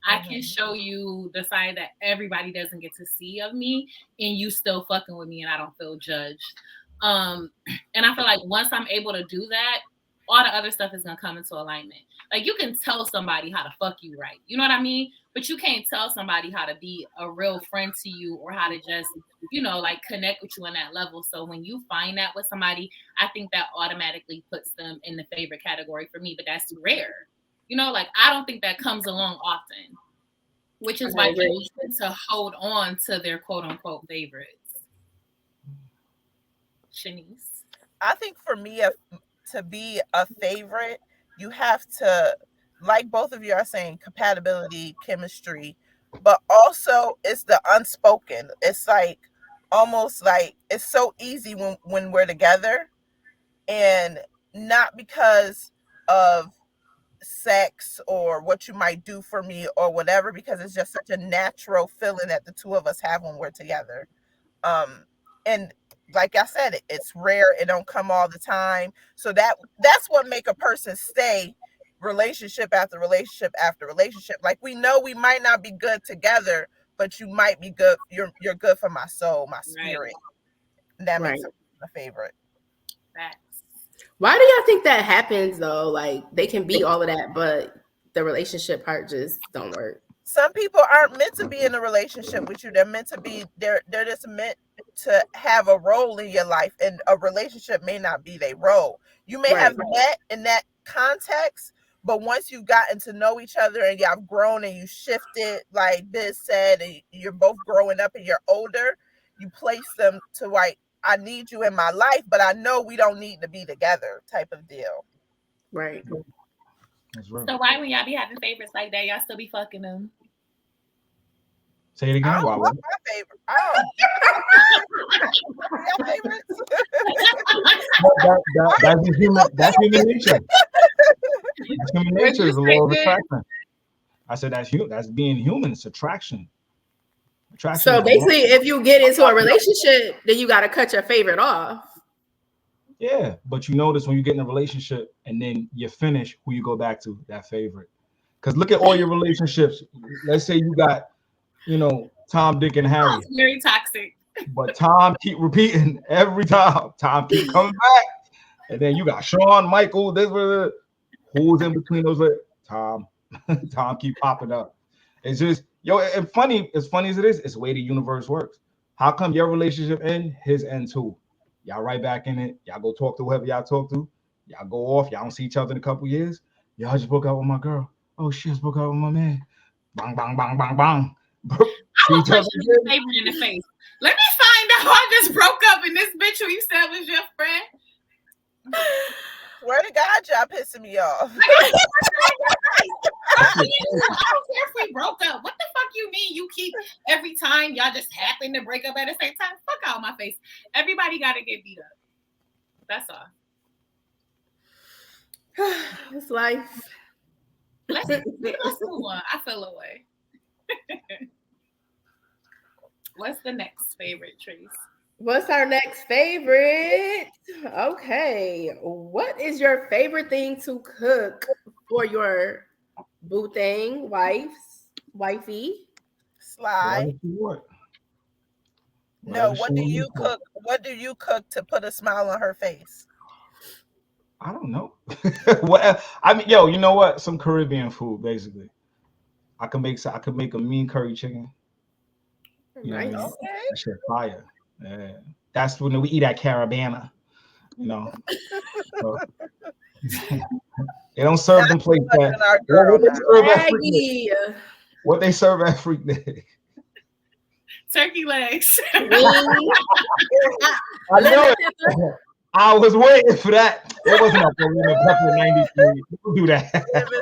I can show you the side that everybody doesn't get to see of me, and you still fucking with me, and I don't feel judged. And I feel like once I'm able to do that, all the other stuff is gonna come into alignment. Like you can tell somebody how to fuck you right. You know what I mean? But you can't tell somebody how to be a real friend to you or how to just, you know, like connect with you on that level. So when you find that with somebody, I think that automatically puts them in the favorite category for me, but that's rare. You know, like I don't think that comes along often, which is why people tend to hold on to their quote unquote favorites. Shanice. I think for me, to be a favorite, you have to, like both of you are saying, compatibility, chemistry, but also it's the unspoken. It's like almost like it's so easy when we're together, and not because of sex or what you might do for me or whatever, because it's just such a natural feeling that the two of us have when we're together. And like I said, it's rare, it don't come all the time, so that's what make a person stay relationship after relationship after relationship. Like we know we might not be good together, but you might be good, you're good for my soul, my spirit. And that makes it my favorite. Facts. Why do y'all think that happens though? Like they can be all of that, but the relationship part just don't work. Some people aren't meant to be in a relationship with you. They're meant to be, they're just meant to have a role in your life, and a relationship may not be their role. You may have met in that context, but once you've gotten to know each other and y'all have grown and you shifted, like Biz said, and you're both growing up and you're older, you place them to like, I need you in my life, but I know we don't need to be together type of deal. Right. So why when y'all be having favorites like that, y'all still be fucking them? Say it again. I don't want my favorite. I don't. That's human nature. That's human nature is the law of attraction. I said that's being human. It's attraction. So basically, if you get into a relationship, then you got to cut your favorite off. Yeah, but you notice when you get in a relationship and then you finish, who you go back to, that favorite. Because look at all your relationships. Let's say you got, Tom, Dick, and Harry. That's very toxic. But Tom keep repeating every time. Tom keep coming back. And then you got Sean, Michael, who's in between those? Tom. Tom keep popping up. It's just, and funny, as funny as it is, it's the way the universe works. How come your relationship end, his end too? Y'all right back in it. Y'all go talk to whoever y'all talk to. Y'all go off. Y'all don't see each other in a couple years. Y'all just broke out with my girl. Oh shit, just broke out with my man. Bang, bang, bang, bang, bang. I will punch your favorite in the face. Let me find out I just broke up and this bitch who you said was your friend. Swear to God, y'all pissing me off. I don't care if we broke up. What the fuck you mean? You keep every time y'all just happen to break up at the same time? Fuck out my face. Everybody gotta get beat up. That's all. It's life. Let's move on. I feel away. What's the next favorite, Trace? What's our next favorite? Okay. What is your favorite thing to cook for your boo thing, wifey? Sly. No, what do you cook? What do you cook to put a smile on her face? I don't know. Well, I mean, you know what? Some Caribbean food, basically. I could make a mean curry chicken. Nice. Okay. That shit fire. Yeah. That's when we eat at Carabana. So, they don't serve them plates that. What they serve at Freaknik? Turkey legs. I know it. I was waiting for that. It wasn't up for lemon pepper 93. People do that.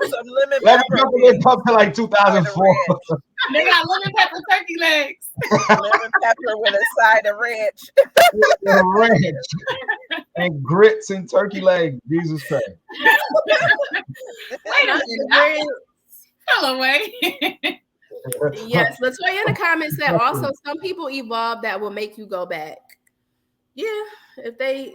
Some lemon pepper like 2004. They got lemon pepper turkey legs. Lemon pepper with a side of ranch. And grits and turkey legs. Jesus Christ. Wait a minute. Fell away. Yes, Latoya in the comments said also some people evolve that will make you go back. Yeah, if they,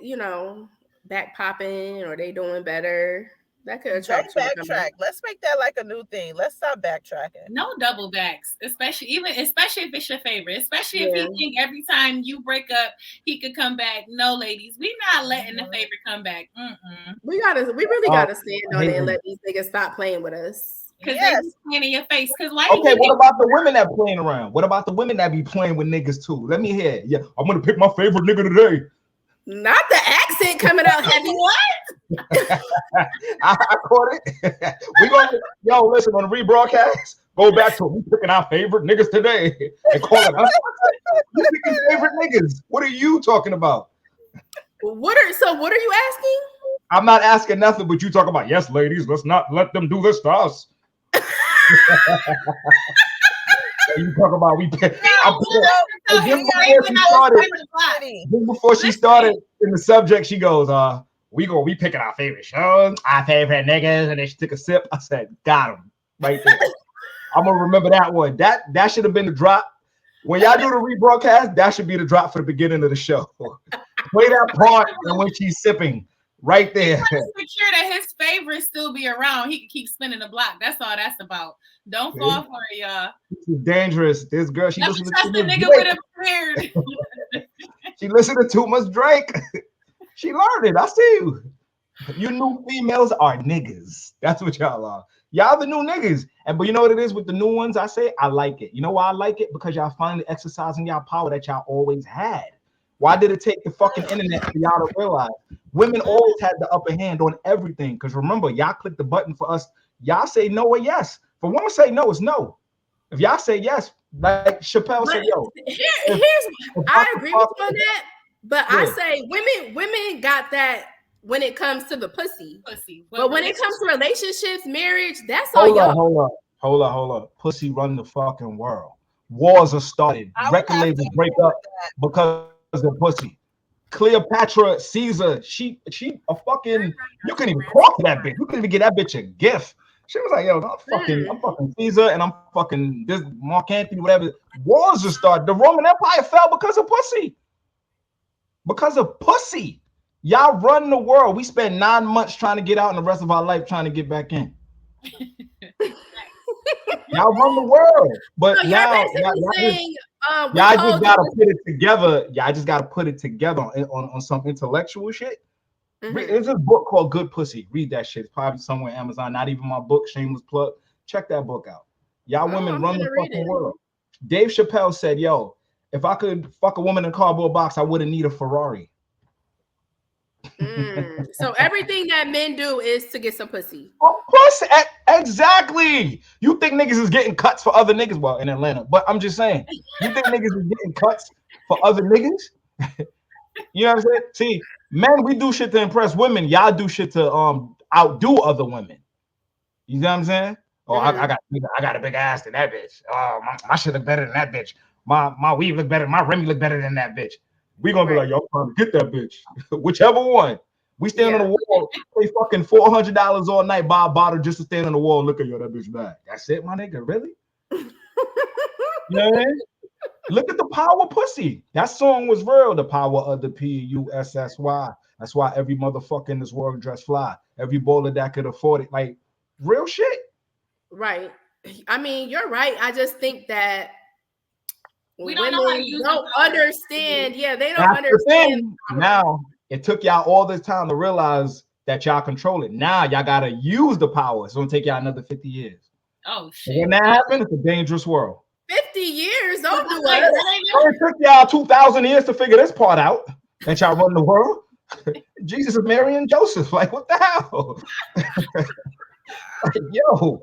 back popping or they doing better, That could Don't attract you to come backtrack. back. Let's make that like a new thing. Let's stop backtracking. No double backs, especially if it's your favorite, especially if Yeah. he think every time you break up he could come back. No, ladies, we not letting the favorite come back. We really gotta stand on it and hating. let these niggas stop playing with us. Because Yes. they be playing in your face. Because why? Okay, what about the women that playing around? What about the women that be playing with niggas too? Let me hear it. Yeah, I'm gonna pick my favorite nigga today. Not the accent coming out heavy. What? I caught it. We gonna listen on the rebroadcast. Go back to we picking our favorite niggas today and call it. You picking favorite niggas? What are you talking about? What are you asking? I'm not asking nothing, but you talk about yes, ladies. Let's not let them do this to us. You talk about we. Just before she started in the subject, she goes, we picking our favorite shows, our favorite niggas," and then she took a sip. I said, "Got him right there." I'm gonna remember that one. That should have been the drop. When y'all do the rebroadcast, that should be the drop for the beginning of the show. Play that part and when she's sipping. Right there. Make sure that his favorites still be around. He can keep spinning the block. That's all that's about. Don't fall for it, y'all. This is dangerous. This girl, she Never listened trust to a nigga with a beard. She listened to too much Drake. She learned it. I see you. You new females are niggas. That's what y'all are. Y'all the new niggas. But you know what it is with the new ones? I say I like it. You know why I like it? Because y'all finally exercising y'all power that y'all always had. Why did it take the fucking internet for y'all to realize women always had the upper hand on everything? Because remember, y'all click the button for us. Y'all say no or yes. For women say no, it's no. If y'all say yes, like Chappelle said, yo. I agree with you on that, but I say women got that when it comes to the pussy. But when it comes to relationships, marriage, that's all y'all. Hold up. Pussy run the fucking world. Wars are started. Record labels break up because of pussy. Cleopatra, Caesar, she a fucking, you couldn't even talk to that bitch. You couldn't even get that bitch a gift. She was like, yo, I'm fucking Caesar and I'm fucking this Mark Antony, whatever. Wars are started. The Roman Empire fell because of pussy. Because of pussy. Y'all run the world. We spent 9 months trying to get out and the rest of our life trying to get back in. Y'all run the world. But so now y'all just gotta put it together. Y'all just gotta put it together on some intellectual shit. There's this book called Good Pussy. Read that shit. It's probably somewhere on Amazon. Not even my book, shameless plug. Check that book out. Y'all women run the fucking world. Dave Chappelle said, yo, if I could fuck a woman in a cardboard box, I wouldn't need a Ferrari. So everything that men do is to get some pussy. Pussy, exactly. You think niggas is getting cuts for other niggas? Well, in Atlanta, but I'm just saying, you think niggas is getting cuts for other niggas? You know what I'm saying? See, men, we do shit to impress women. Y'all do shit to outdo other women. You know what I'm saying? Oh, I got a big ass than that bitch. Oh, my shit look better than that bitch. My weave look better. My Remy look better than that bitch. We gonna be like, yo, I'm trying to get that bitch. Whichever one. We stand on the wall, pay fucking $400 all night, buy a bottle just to stand on the wall and look at yo, that bitch back. That's it, my nigga. Really? You know what I mean? Look at the power of pussy. That song was real. The power of the PUSSY. That's why every motherfucker in this world dress fly. Every baller that could afford it. Like, real shit. Right. I mean, you're right. I just think that we don't know how to use don't understand. Yeah, they don't understand. Now, it took y'all all this time to realize that y'all control it. Now, y'all got to use the power. It's going to take y'all another 50 years. Oh, shit. And when that happens, it's a dangerous world. 50 years? Don't do it. It took y'all 2,000 years to figure this part out, that y'all run the world. Jesus and Mary and Joseph. Like, what the hell? Like, yo.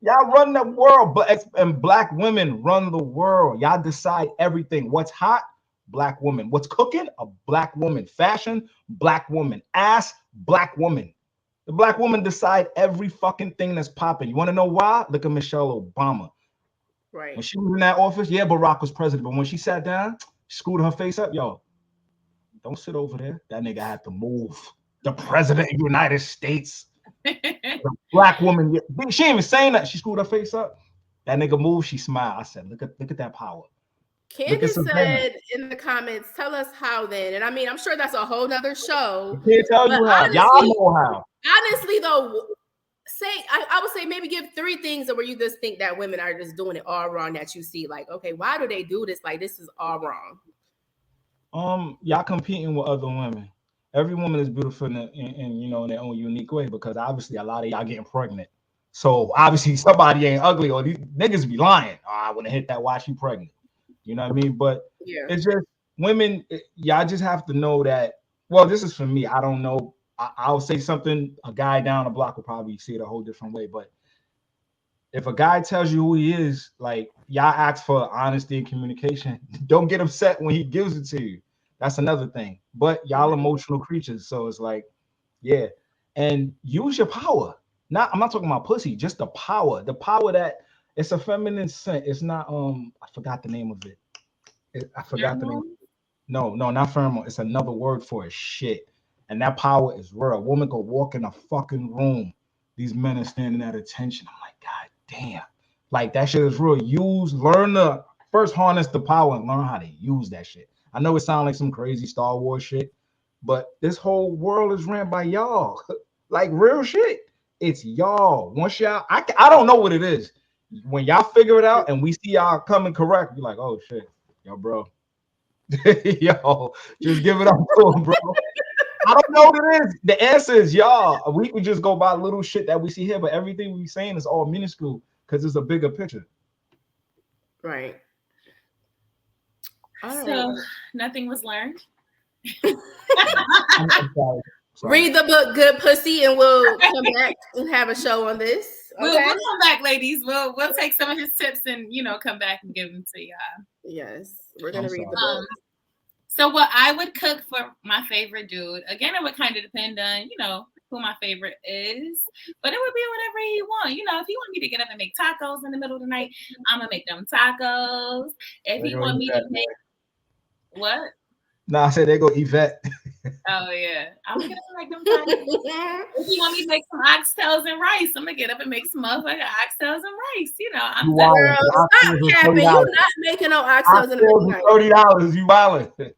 Y'all run the world, and black women run the world. Y'all decide everything. What's hot? Black woman. What's cooking? A black woman. Fashion? Black woman. Ass? Black woman. The black woman decide every fucking thing that's popping. You want to know why? Look at Michelle Obama. Right. When she was in that office, yeah, Barack was president, but when she sat down, she screwed her face up. Yo, don't sit over there. That nigga had to move. The president of the United States. The black woman, she ain't even saying that. She screwed her face up. That nigga moved. She smiled. I said, look at that power. Look at Candace Savannah. said in the comments, tell us how then. And I mean, I'm sure that's a whole nother I show. can't tell But you how. Y'all know how. honestly though, I would say maybe give 3 things where you just think that women are just doing it all wrong that you see. Like, okay, why do they do this? Like, this is all wrong. Y'all competing with other women. Every woman is beautiful in you know in their own unique way because obviously a lot of y'all getting pregnant. So obviously somebody ain't ugly or these niggas be lying. Oh, I want to hit that while she pregnant. You know what I mean? But Yeah. it's just women. Y'all just have to know that. Well, this is for me. I don't know. I'll say something. A guy down the block will probably see it a whole different way. But if a guy tells you who he is, like y'all ask for honesty and communication. Don't get upset when he gives it to you. That's another thing. But y'all emotional creatures, so it's like, yeah. And use your power. Not I'm not talking about pussy, just the power. The power that it's a feminine scent. It's not I forgot the name of it. I forgot the name. Pheromones? No, no, not pheromone. It's another word for it. Shit. And that power is real. A woman could walk in a fucking room. These men are standing at attention. I'm like, God damn. Like that shit is real. Learn to first harness the power and learn how to use that shit. I know it sounds like some crazy Star Wars shit, but this whole world is ran by y'all. Like real shit. It's y'all. Once y'all, I don't know what it is. When y'all figure it out and we see y'all coming correct, you're like, oh shit, yo, bro. Yo, just give it up to him, bro. I don't know what it is. The answer is y'all. We could just go by little shit that we see here, but everything we saying is all minuscule because it's a bigger picture. Right. All So right. nothing was learned. I'm sorry. Read the book Good Pussy and we'll come back and have a show on this. Okay? We'll come back, ladies. We'll take some of his tips and come back and give them to y'all. Yes. We're gonna read the book. So what I would cook for my favorite dude, again, it would kind of depend on, who my favorite is, but it would be whatever he want. If he want me to get up and make tacos in the middle of the night, I'm gonna make them tacos. If he want me to make what? No, I said they go Yvette. Oh yeah, I'm gonna make them tacos. If you want me to make some oxtails and rice, I'm gonna get up and make some motherfucking oxtails and rice. I'm Girl, stop capping. You not making no oxtails in the middle of the night. $30. You wildin'.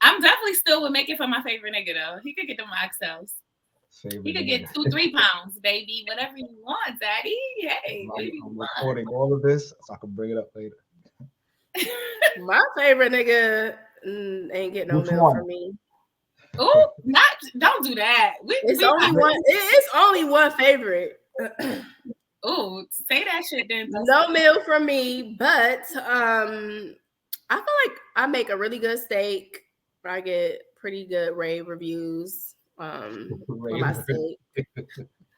I'm definitely still would make it for my favorite nigga though. He could get them oxtails. He could get 2-3 pounds, baby. Whatever you want, daddy. Hey, I'm recording all of this so I can bring it up later. My favorite nigga ain't getting no meal from me. Oh, don't do that. It's only one favorite. Oh, say that shit then. No meal from me, but I feel like I make a really good steak. I get pretty good rave reviews for my steak.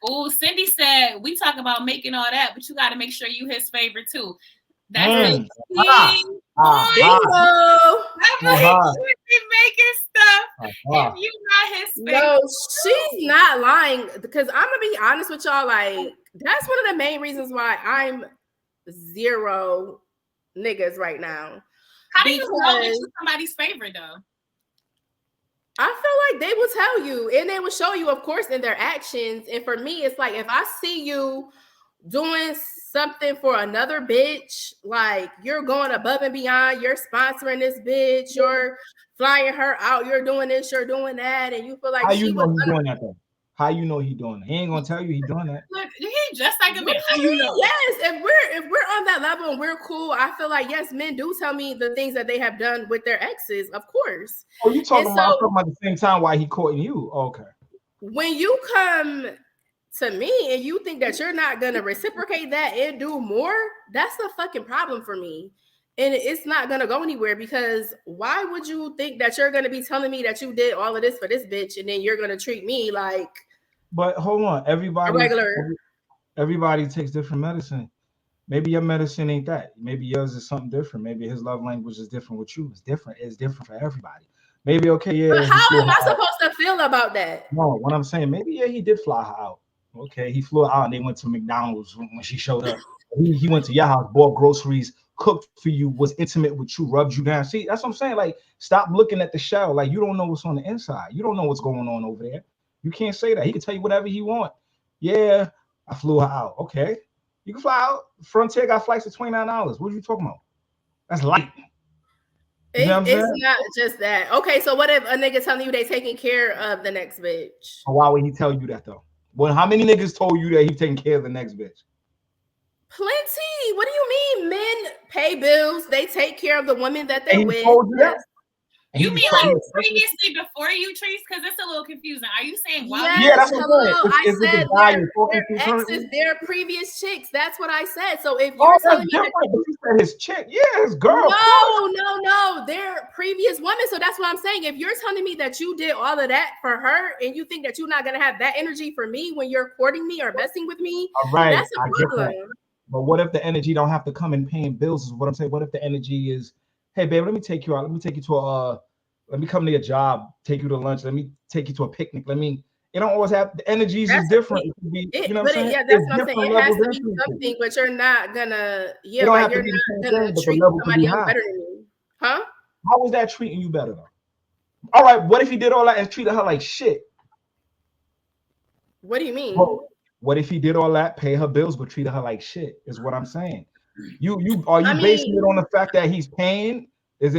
Oh, Cindy said we talk about making all that, but you got to make sure you his favorite too. That's it. He making stuff. If you not his favorite. No, she's not lying. Because I'm gonna be honest with y'all. Like, that's one of the main reasons why I'm 0 niggas right now. How do you know that you're somebody's favorite though? I feel like they will tell you and they will show you, of course, in their actions. And for me, it's like if I see you doing something for another bitch, like you're going above and beyond, you're sponsoring this bitch, you're flying her out, you're doing this, you're doing that, and you feel like how you know he's doing that though? How you know he doing that? He ain't gonna tell you he doing that. Look, he just like a man. How you know? Yes, if we're on that level and we're cool, I feel like yes, men do tell me the things that they have done with their exes, of course. Oh, you talking about at the same time why he courting you? Okay. When you come to me and you think that you're not gonna reciprocate that and do more, that's a fucking problem for me. And it's not gonna go anywhere because why would you think that you're gonna be telling me that you did all of this for this bitch and then you're gonna treat me like? But hold on, everybody takes different medicine. Maybe your medicine ain't that. Maybe yours is something different. Maybe his love language is different with you. It's different. It's different for everybody. Maybe But how am I supposed to feel about that? No, what I'm saying, maybe he did fly her out. Okay, he flew out and they went to McDonald's when she showed up. He went to your house, bought groceries, cooked for you, was intimate with you, rubbed you down. See, that's what I'm saying. Like, stop looking at the shell. Like, you don't know what's on the inside. You don't know what's going on over there. You can't say that. He can tell you whatever he want. Yeah, I flew her out. Okay, you can fly out. Frontier got flights of $29. What are you talking about? That's light. You see what I'm It's saying? not just that. Okay, so what if a nigga telling you they taking care of the next bitch? Why would he tell you that though? Well, how many niggas told you that he taking care of the next bitch? Plenty. What do you mean? Men pay bills. They take care of the women that And they're he with. told you that? Yes. And You he mean told like you previously before you, Trees? Because it's a little confusing. Are you saying while you? yeah, Yes, that's what I'm saying. hello. I Is it the said guy their you're talking their to exes, currently? their previous chicks. That's what I said. So if Oh, you're that's telling me that different. But you said his chick. Yeah, his girl, of course. no, they're previous women. So that's what I'm saying. If you're telling me that you did all of that for her and you think that you're not gonna have that energy for me when you're courting me or messing with me, All right, that's a I get problem. that. But what if the energy don't have to come in paying bills? Is what I'm saying. What if the energy is, hey, babe, let me take you out. Let me take you to let me come to your job, take you to lunch. Let me take you to a picnic. Let me. It don't always have the energies is That's different. It could be, you know what I'm saying? yeah, that's It's what I'm saying. different It has levels to of be intimacy. something, but you're not gonna, It yeah, don't like have to you're be the not same gonna thing, but the treat level could be somebody else high. better than you, huh? How was that treating you better though? All right, what if he did all that and treated her like shit? What do you mean? Bro, what if he did all that, pay her bills, but treated her like shit? Is what I'm saying. You are I you basing mean, it on the fact that he's paying? Is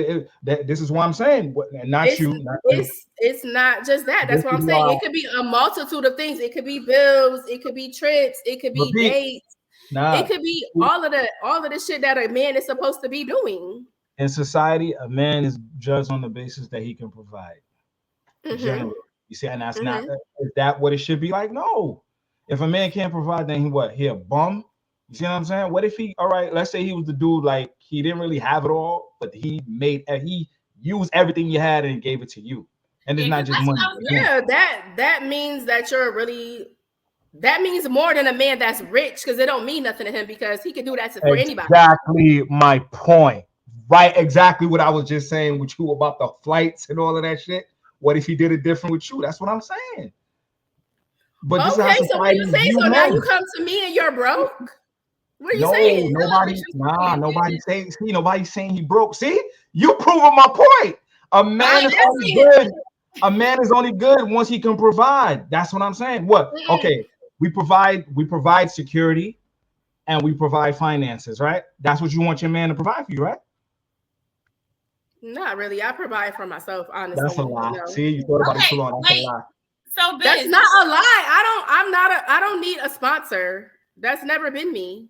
that this is what I'm saying? And not it's you, not you. it's not just that. This That's what is I'm saying. why. It could be a multitude of things. It could be bills. It could be trips. It could But be B, dates. It nah. could be all of the shit that a man is supposed to be doing. In society, a man is judged on the basis that he can provide. Mm-hmm. Generally, you see, and that's not. Mm-hmm. Is that what it should be like? No. If a man can't provide, then he what? He a bum. You see what I'm saying? What if he? All right, let's say he was the dude like he didn't really have it all, but he used everything you had and gave it to you, and it's Yeah, not because just that's what money. I was. Again, Yeah, that means that you're really that means more than a man that's rich because it don't mean nothing to him because he can do that for anybody. exactly my point. Right, exactly what I was just saying with you about the flights and all of that shit. What if he did it different with you? That's what I'm saying. But this is how Okay, so what are you society saying? view So now you men. come to me and you're broke? What are you No, saying? I love what nobody, you're nah, saying. nobody saying, see, nobody's saying he broke. See, you proving my point. A I man is am only saying good. A man is only good once he can provide. That's what I'm saying. What? mm-mm, Okay, we provide security and we provide finances, right? That's what you want your man to provide for you, right? not really. I provide for myself, That's a honestly. lie. No. See, you thought about it too Okay, long. That's a wait. lie. So That's Biz, not a lie. I don't need a sponsor. That's never been me.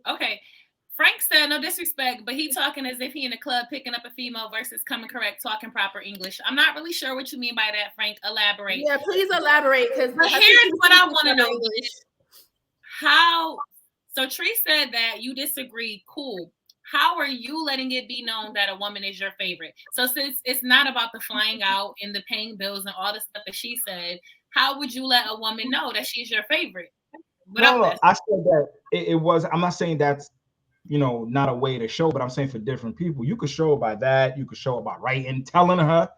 okay. Frank said no disrespect, but he talking as if he in the club picking up a female versus coming correct talking proper English. I'm not really sure what you mean by that, Frank. Elaborate. Yeah, please elaborate because But I think here's you what speak I want to proper know. English. How so Tree said that you disagree. Cool. How are you letting it be known that a woman is your favorite? So since it's not about the flying out and the paying bills and all the stuff that she said, how would you let a woman know that she's your favorite No, without no, this? I said that it was. I'm not saying that's not a way to show, but I'm saying for different people, you could show it by that. You could show it by writing, telling her.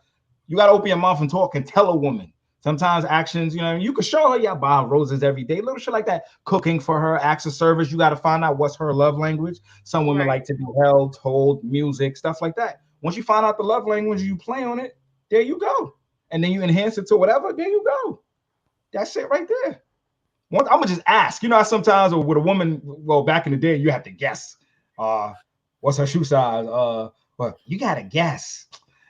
You got to open your mouth and talk and tell a woman. Sometimes actions, you could show her, yeah, buy her roses every day, little shit like that. Cooking for her, acts of service. You got to find out what's her love language. Some women Right. like to be held, told, music, stuff like that. Once you find out the love language, you play on it. There you go, and then you enhance it to whatever. There you go. That's it right there. I'm gonna just ask. You know how sometimes with a woman, well, back in the day, you have to guess. What's her shoe size? But you gotta guess.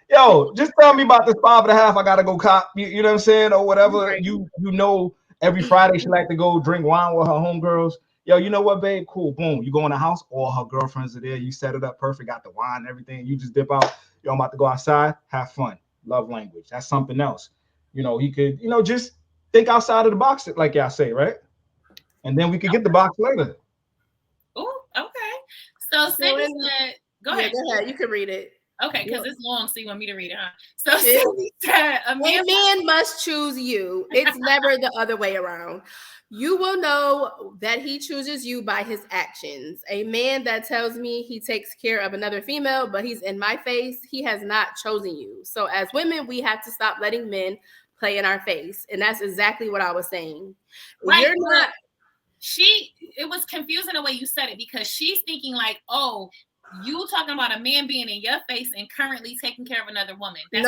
Yo, just tell me about this 5.5. I gotta go cop. You know what I'm saying, or whatever. Right. Every Friday she like to go drink wine with her homegirls. Yo, you know what, babe? Cool. Boom. You go in the house. All her girlfriends are there. You set it up perfect. Got the wine and everything. You just dip out. Yo, I'm about to go outside. Have fun. Love language. That's something else. He could, just think outside of the box, like y'all say, right? And then we could get the box later. Oh, okay. So So Cindy said, go yeah, ahead. go ahead. You can read it. Okay, because Yeah. it's long, so you want me to read it, huh? So Cindy said, A man must choose you. It's never the other way around. You will know that he chooses you by his actions. A man that tells me he takes care of another female, but he's in my face, he has not chosen you. So, as women, we have to stop letting men play in our face. And that's exactly what I was saying. right, You're not. it was confusing the way you said it because she's thinking like, oh, You talking about a man being in your face and currently taking care of another woman. And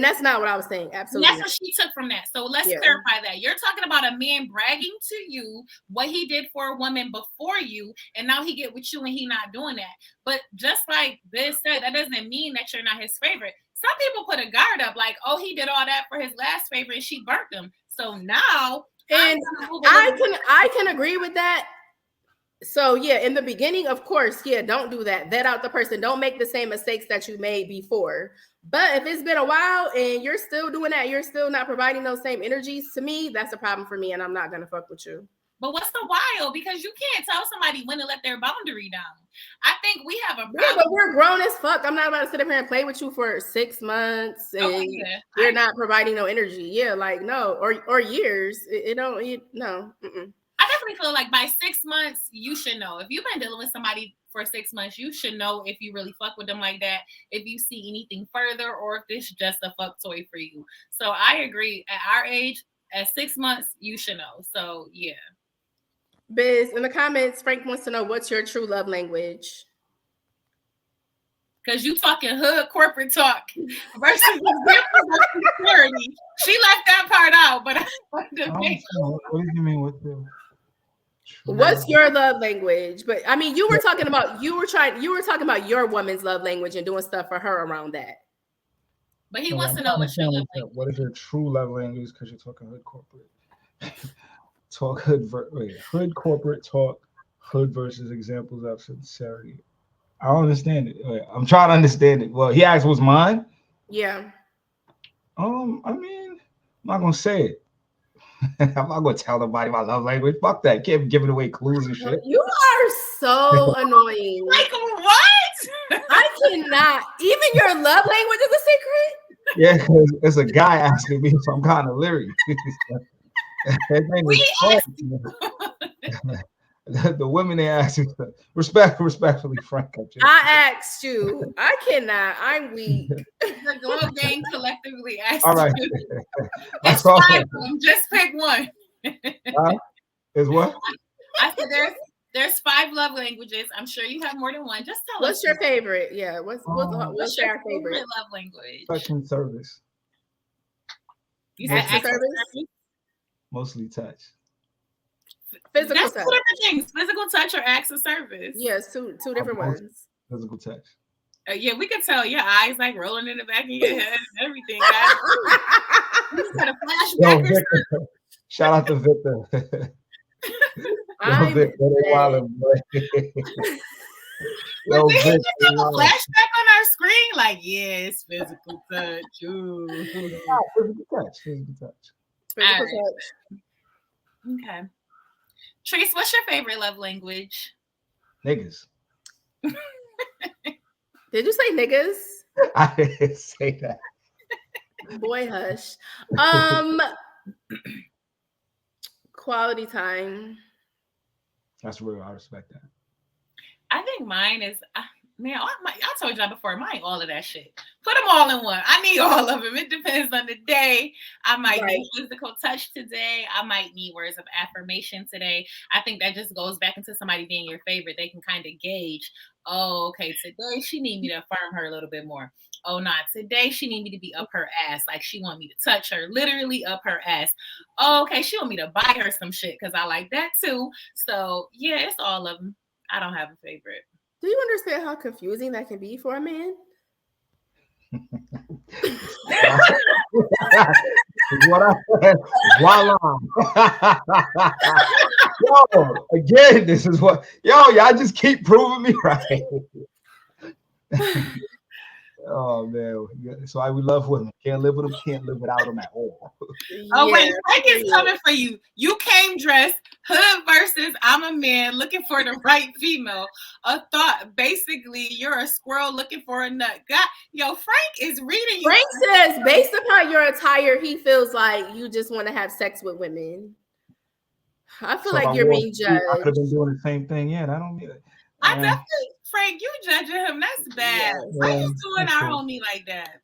that's not what I was saying. Absolutely. And that's what she took from that. So let's clarify that. You're talking about a man bragging to you what he did for a woman before you, and now he get with you and he not doing that. But just like this said, that doesn't mean that you're not his favorite. Some people put a guard up like, oh, he did all that for his last favorite and she burnt him. So now, and I can agree with that. So yeah, in the beginning, of course, don't do that. Vet out the person. Don't make the same mistakes that you made before. But if it's been a while and you're still doing that, you're still not providing those same energies, to me, that's a problem for me, and I'm not gonna fuck with you. But what's the while? Because you can't tell somebody when to let their boundary down. I think we have a problem. Yeah, but we're grown as fuck. I'm not about to sit up here and play with you for 6 months and you're not providing no energy. Yeah, like no, or years. No. Mm-mm. I definitely feel like by 6 months, you should know. If you've been dealing with somebody for 6 months, you should know if you really fuck with them like that, if you see anything further, or if it's just a fuck toy for you. So I agree. At our age, at 6 months, you should know. So yeah. Biz, in the comments, Frank wants to know what's your true love language. Because you talking hood corporate talk versus security. She left that part out, but what do you mean with the? What's your love language? But I mean, you were talking about your woman's love language and doing stuff for her around that. But he wants to know what's your love language. What is your true love language? Because you're talking hood corporate. Talk hood corporate talk, hood versus examples of sincerity. I don't understand it. I'm trying to understand it. Well, he asked what's mine. Yeah. I mean, I'm not gonna say it. I'm not gonna tell nobody my love language. Fuck that. Can't be giving away clues and shit. You are so annoying. Like what? I cannot. Even your love language is a secret? Yeah, because it's a guy asking me, so I'm kind of leery. The women they ask me, respectfully, Frank. I asked you. I cannot. I'm weak. The girl gang collectively asked all right. you. It's 5 of them. Just pick one. Is what? I said there's 5 love languages. I'm sure you have more than one. Just tell us. What's your favorite? Yeah. What's your favorite love language? Touch and service. You said acts of service? Mostly touch. Physical That's touch. 2 different things. Physical touch or acts of service. Yes, two different ones. Physical touch. Yeah, we could tell your eyes like rolling in the back of your head and everything. You got a flashback. Yo, shout out to Victor. Yo, Vic, a flashback on our screen, like yes, physical touch. Physical touch. Okay. Trace, what's your favorite love language? Niggas. Did you say niggas? I didn't say that. Boy, hush. Quality time. That's real. I respect that. I think mine is, man, I told y'all before, mine all of that shit. Put them all in one. I need all of them. It depends on the day. I might need physical touch today. I might need words of affirmation today. I think that just goes back into somebody being your favorite. They can kind of gauge, oh, okay, today she need me to affirm her a little bit more. Oh, not today. She need me to be up her ass. Like she want me to touch her, literally up her ass. Oh, okay. She want me to buy her some shit because I like that too. So yeah, it's all of them. I don't have a favorite. Do you understand how confusing that can be for a man? What I said. Voila. Yo, again, this is what y'all just keep proving me right. Oh man, that's why we love women. Can't live with them, can't live without them at all. Oh wait, Frank is coming for you. You came dressed hood versus I'm a man looking for the right female. A thought, basically, you're a squirrel looking for a nut. God, yo, Frank is reading. Frank says, based upon your attire, he feels like you just want to have sex with women. I feel like you're being judged. I could have been doing the same thing. Yeah, I don't need it. I definitely. Frank, you judging him. That's bad. Why you doing our homie like that?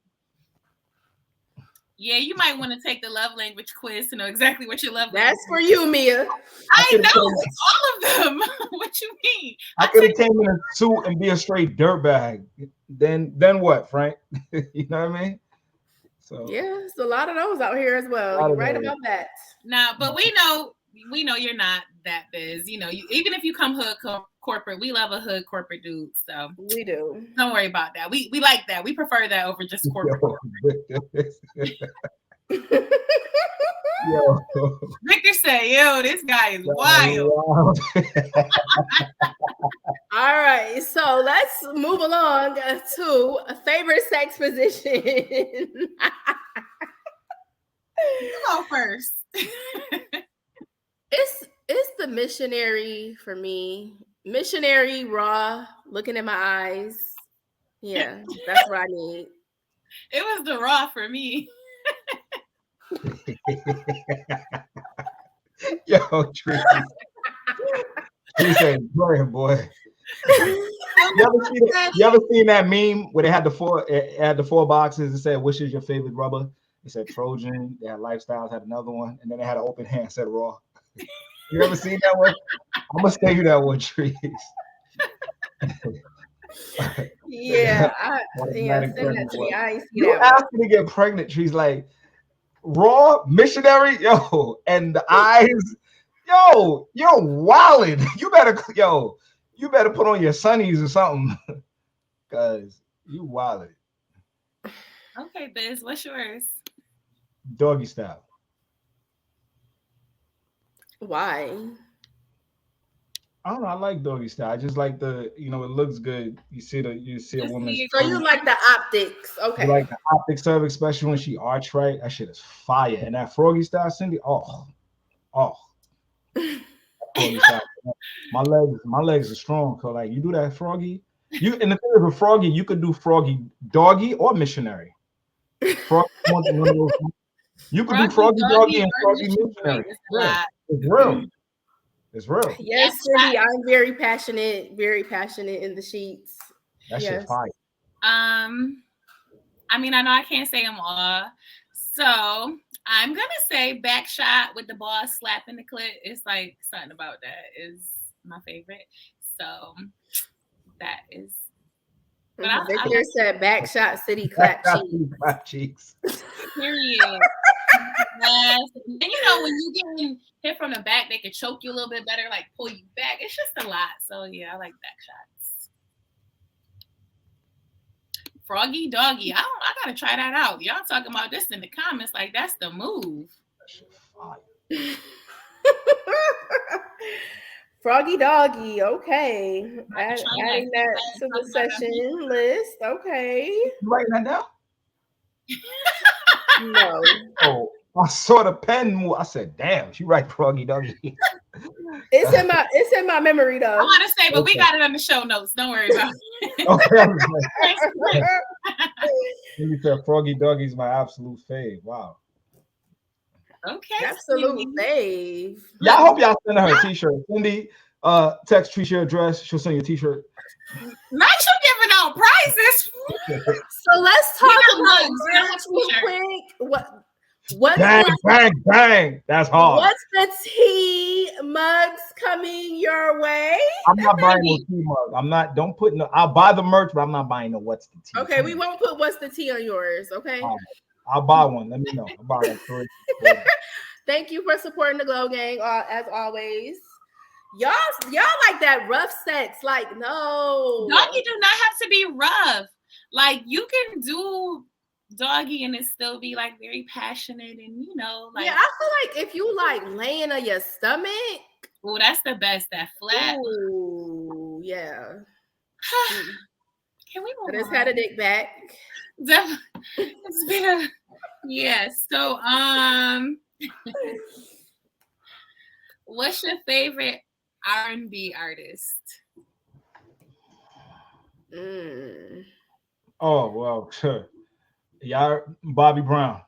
Yeah, you might want to take the love language quiz to know exactly what your love language is. That's for you, Mia. I know. It's all of them. What you mean? I could have came in a suit and be a straight dirtbag. Then what, Frank? You know what I mean? So Yeah, there's a lot of those out here as well. You're right about that. Nah, but we know you're not that biz. You even if you come hood corporate, we love a hood corporate dude. So we do. Don't worry about that. We like that. We prefer that over just corporate. Yo. Victor said, "Yo, this guy is wild." All right, so let's move along to a favorite sex position. You go first. It's the missionary for me. Missionary, raw, looking in my eyes. Yeah, that's what I need. It was the raw for me. Yo, Tracy. He said, "Go ahead, boy." You ever seen that meme where they had the four boxes? It said, "Which is your favorite rubber?" It said Trojan. They had Lifestyles, had another one, and then they had an open hand, said Raw. You ever seen that one? I'm gonna say you that one, Trees. Yeah, send that to me. I ain't see you that. Asked me to get pregnant, Trees, like Raw missionary, yo, and the eyes, yo, you're wildin'. You better put on your sunnies or something, cause you wildin'. Okay, Biz, what's yours? Doggy style. Why? I don't know. I like doggy style. I just like it looks good. You see a woman. So you like the optics. Okay. You like the optics of it, especially when she arch right. That shit is fire. And that froggy style, Cindy, oh. Froggy style. My legs are strong. So like you do that froggy. And the thing with froggy, you could do froggy doggy or missionary. Froggy, one of those. You could do froggy doggy and froggy missionary. It's real. It's real. Yes, Cindy, I'm very passionate in the sheets. That shit fire. I mean, I know I can't say them all. So I'm gonna say back shot with the ball slapping the clit. It's like something about that is my favorite. So that is. But Victor said back shot city clap cheeks. Period. Yes. And when you get hit from the back, they can choke you a little bit better, like pull you back. It's just a lot. So yeah, I like back shots. Froggy doggy. I gotta try that out. Y'all talking about this in the comments like that's the move. That shit fire. Froggy doggy, okay. Adding that to the session list. Okay. You writing that down? No. Oh, I saw the pen move. I said, "Damn, she write froggy doggy." It's in my memory though. I want to say, but we got it on the show notes. Don't worry about it. Okay. You said froggy doggy is my absolute fave. Wow. Okay. Absolute fave. Yeah, I hope y'all send her a t-shirt. Cindy, text Trisha address. She'll send you a t-shirt. Not you giving out prizes. So let's talk about merch real quick. What's bang. That's hard. What's the tea mugs coming your way? I'm not buying no tea mug. I'm not. Don't put no. I'll buy the merch, but I'm not buying no what's the tea. Okay, we won't put what's the tea on yours. Okay. I'll buy one. Let me know. I'll buy like 3. Thank you for supporting the Glow Gang as always. Y'all like that rough sex. Like, no. Doggy do not have to be rough. Like, you can do doggy and it still be like very passionate and like. Yeah, I feel like if you like laying on your stomach. Oh, that's the best. That flat. Ooh, yeah. Can we move on? Just had a dick back. It's been a So what's your favorite R&B artist? Oh well, sure. Y'all, Bobby Brown.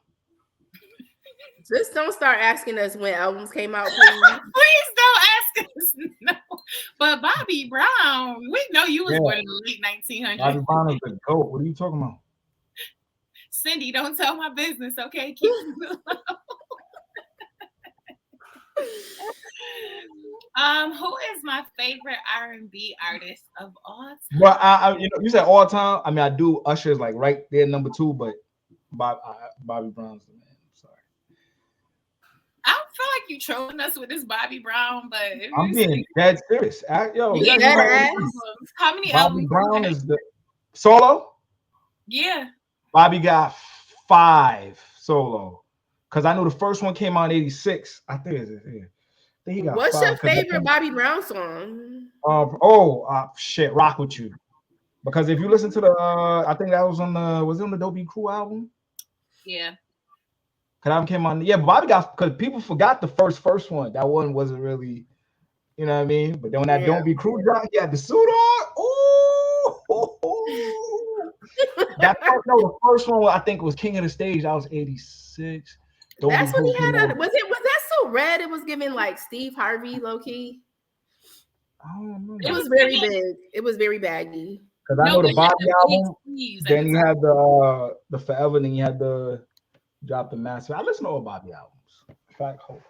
Just don't start asking us when albums came out, please. Please don't ask us. No. But Bobby Brown, we know you was born in the late 1900s. Bobby Brown is the GOAT. What are you talking about? Cindy, don't tell my business, okay? Keep it Who is my favorite R&B artist of all time? But you said all time. I mean, I do. Usher's like right there, number 2, but Bobby Brown's the man. I'm sorry. I don't feel like you trolling us with this Bobby Brown, but if I'm you being dead serious. Yo, say you gotta Dead remember, ass. how many Bobby albums? Brown is the solo. Yeah. Bobby got 5 solo. Cause I know the first one came out in '86. I think it's yeah. I think he got What's your 5. favorite Bobby Brown song? Shit, Rock With You. Because if you listen to the I think that was it on the Dopey Crew album? Yeah. Cause album came on. Yeah, Bobby got, because people forgot the first one. That one wasn't really, you know what I mean? But then when that Yeah. Don't Be Crew dropped, he had the suit on. Ooh. The first one I think was King of the Stage. That was '86. Don't Be That's when Crew he came had out. was that so red? It was giving like Steve Harvey low key. I don't remember. It was very big. It was very baggy. Because I know but the he had Bobby the big album. sleeves at Then the you top. had the Forever. Then you had the Drop the Master. I listen to all Bobby albums. In fact, hold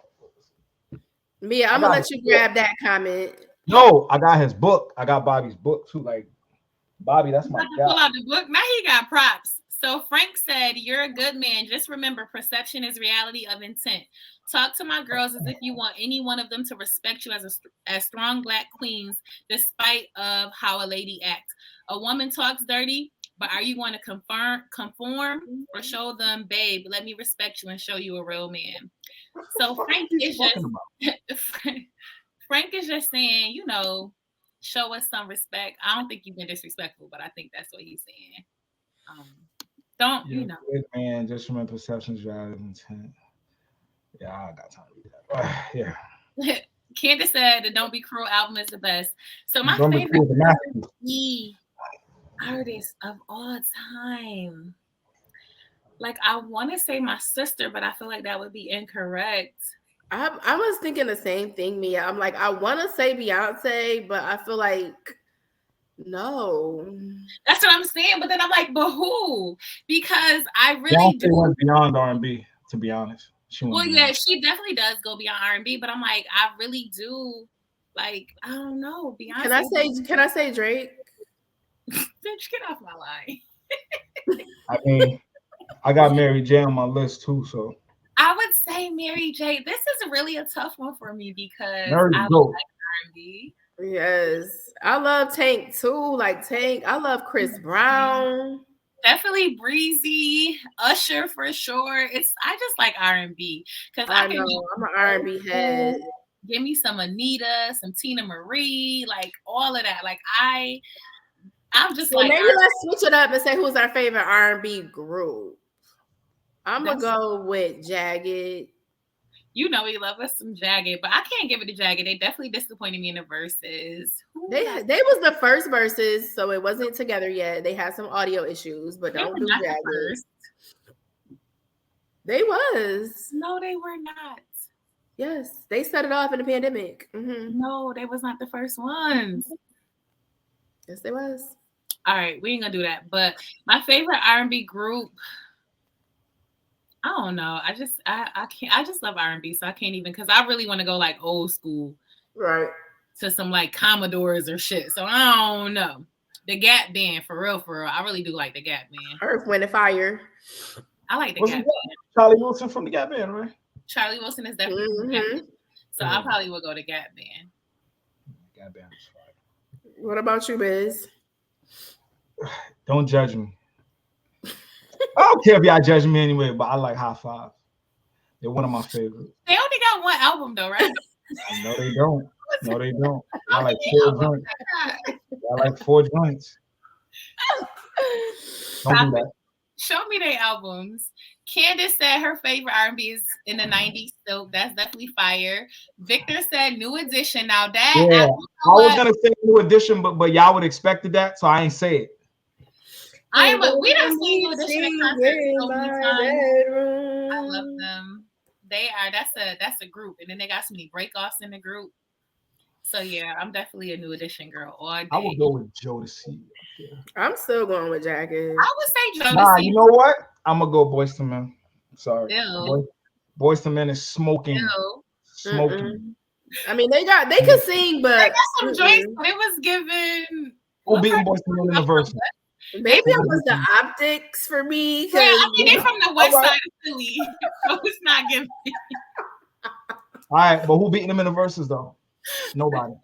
on. Mia, I'm gonna let you grab that comment. No, I got his book. I got Bobby's book too. Like Bobby, that's my Pull guy. out the book. Now he got props. So Frank said, "You're a good man. Just remember, perception is reality of intent. Talk to my girls as if you want any one of them to respect you as strong Black queens, despite of how a lady acts. A woman talks dirty, but are you going to conform, or show them, babe? Let me respect you and show you a real man." So Frank is just saying, show us some respect. I don't think you've been disrespectful, but I think that's what he's saying. Don't Good man, just remember perceptions rather than intent. Yeah, I got time to read that. Yeah. Candace said the Don't Be Cruel album is the best. So my Don't Be favorite Cruel is a masterpiece. R&B artist of all time. Like, I want to say my sister, but I feel like that would be incorrect. I was thinking the same thing, Mia. I'm like, I want to say Beyonce, but I feel like no. That's what I'm saying. But then I'm like, but who? Because I really Beyonce went beyond R&B, to be honest. She definitely does go beyond R&B, but I'm like, I really do. Like, I don't know. Beyonce. Can I say Drake? Bitch, get off my line. I mean, I got Mary J on my list too, so I would say Mary J. This is really a tough one for me because I like R&B. Yes, I love Tank too. Like Tank, I love Chris Brown. Definitely Breezy, Usher for sure. I just like R&B because I'm an R&B head. Give me some Anita, some Tina Marie, like all of that. Like I'm just like. Maybe let's switch it up and say who's our favorite R&B group. I'm gonna go with Jagged. You know we love us some Jagged, but I can't give it to Jagged. They definitely disappointed me in the verses. They was the first verses, so it wasn't together yet. They had some audio issues, but don't do Jagged. They was. No, they were not. Yes, they set it off in the pandemic. Mm-hmm. No, they was not the first ones. Yes, they was. All right, we ain't gonna do that. But my favorite R&B group, I don't know. I can't. I just love R&B, so I can't even, because I really want to go like old school, right? To some like Commodores or shit. So I don't know. The Gap Band, for real. I really do like the Gap Band. Earth, Wind, and Fire. I like the Gap Band. Charlie Wilson from the Gap Band, right? Charlie Wilson is definitely from the Gap Band. So I probably would go to Gap Band. Gap Band is fire. What about you, Biz? Don't judge me. I don't care if y'all judge me anyway, but I like High Five. They're one of my favorites. They only got one album though, right? No, they don't. No, they don't. I like 4 joints. I like 4 joints. Don't do that. Show me their albums. Candace said her favorite R&B is in the 90s, so that's definitely fire. Victor said New Edition. Now that I was gonna say New Edition, but y'all would expected that, so I ain't say it. We done seen New Edition in concert so many times. I love them. They are. That's a group, and then they got so many breakoffs in the group. So yeah, I'm definitely a New Edition girl all day. I would go with Jodeci. I'm still going with Jagged. I would say Jodeci. Nah, you know what? I'm gonna go Boyz II Men. Sorry. Ew. Boyz II Men is smoking. Ew. Smoking. I mean, they could sing, They but got some joints, but it was given. Who beating Boys to Men in the verses? maybe it was the optics for me. Yeah, I mean, they're from the west Alright. side of Philly, so it's not giving. All right, but who beating them in the verses though? Nobody.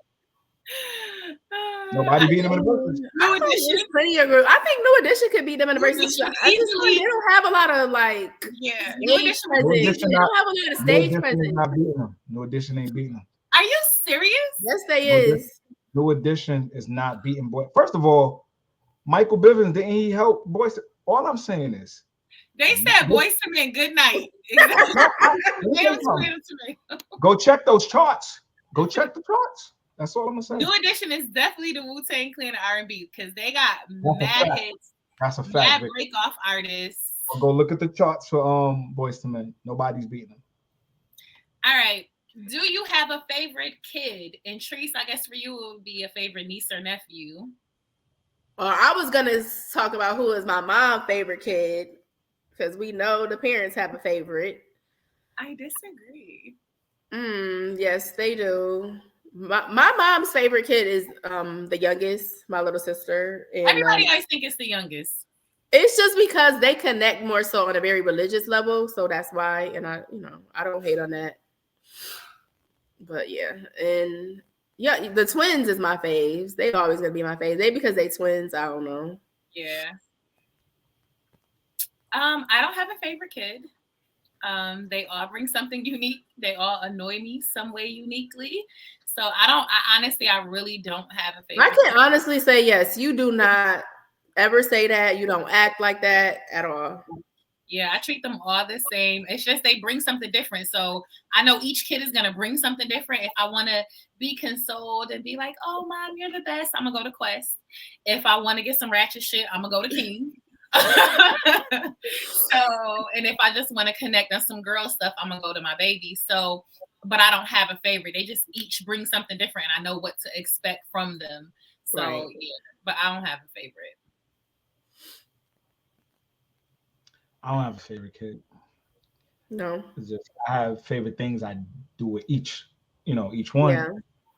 Nobody beating them in the verses. New Edition. Plenty of group. I think New Edition could beat them in the New verses. Edition I just easily. they don't have a lot of like Yeah, New stage Edition. presence. New Edition They not- don't have a lot of New stage Edition presence. is not beating them. New Edition ain't beating them. Are you serious? Yes, they New is. New Edition is not beating Boy. First of all, Michael Bivins, didn't he help Boys? All I'm saying is, They said Boys to Men, good night. Exactly. They don't tweet them to me. go check those charts. Go check the charts. That's all I'm gonna say. New Edition is definitely the Wu-Tang Clan of R&B because they got That's a mad fact. hits, That's a mad fact. Vic. break off artists. Go look at the charts for Boys to Men. Nobody's beating them. All right. Do you have a favorite kid? And Treese, I guess for you it would be a favorite niece or nephew. I was gonna talk about who is my mom's favorite kid because we know the parents have a favorite. I disagree. Yes, they do. My mom's favorite kid is the youngest, my little sister. And, Everybody always think it's the youngest. it's just because they connect more so on a very religious level, so that's why. And I don't hate on that. But yeah, and yeah, the twins is my faves. They always gonna be my faves. They because they twins. I don't know. Yeah. I don't have a favorite kid. They all bring something unique. They all annoy me some way uniquely. So I honestly, I really don't have a favorite. I can honestly say yes. You do not ever say that. You don't act like that at all. Yeah, I treat them all the same. It's just they bring something different. So I know each kid is gonna bring something different. If I want to be consoled and be like, "Oh, mom, you're the best," I'm gonna go to Quest. If I want to get some ratchet shit, I'm gonna go to King. So, and if I just want to connect on some girl stuff, I'm gonna go to my baby. So, but I don't have a favorite. They just each bring something different. And I know what to expect from them. So Right. yeah, but I don't have a favorite. I don't have a favorite kid. No. It's just I have favorite things I do with each one. Yeah.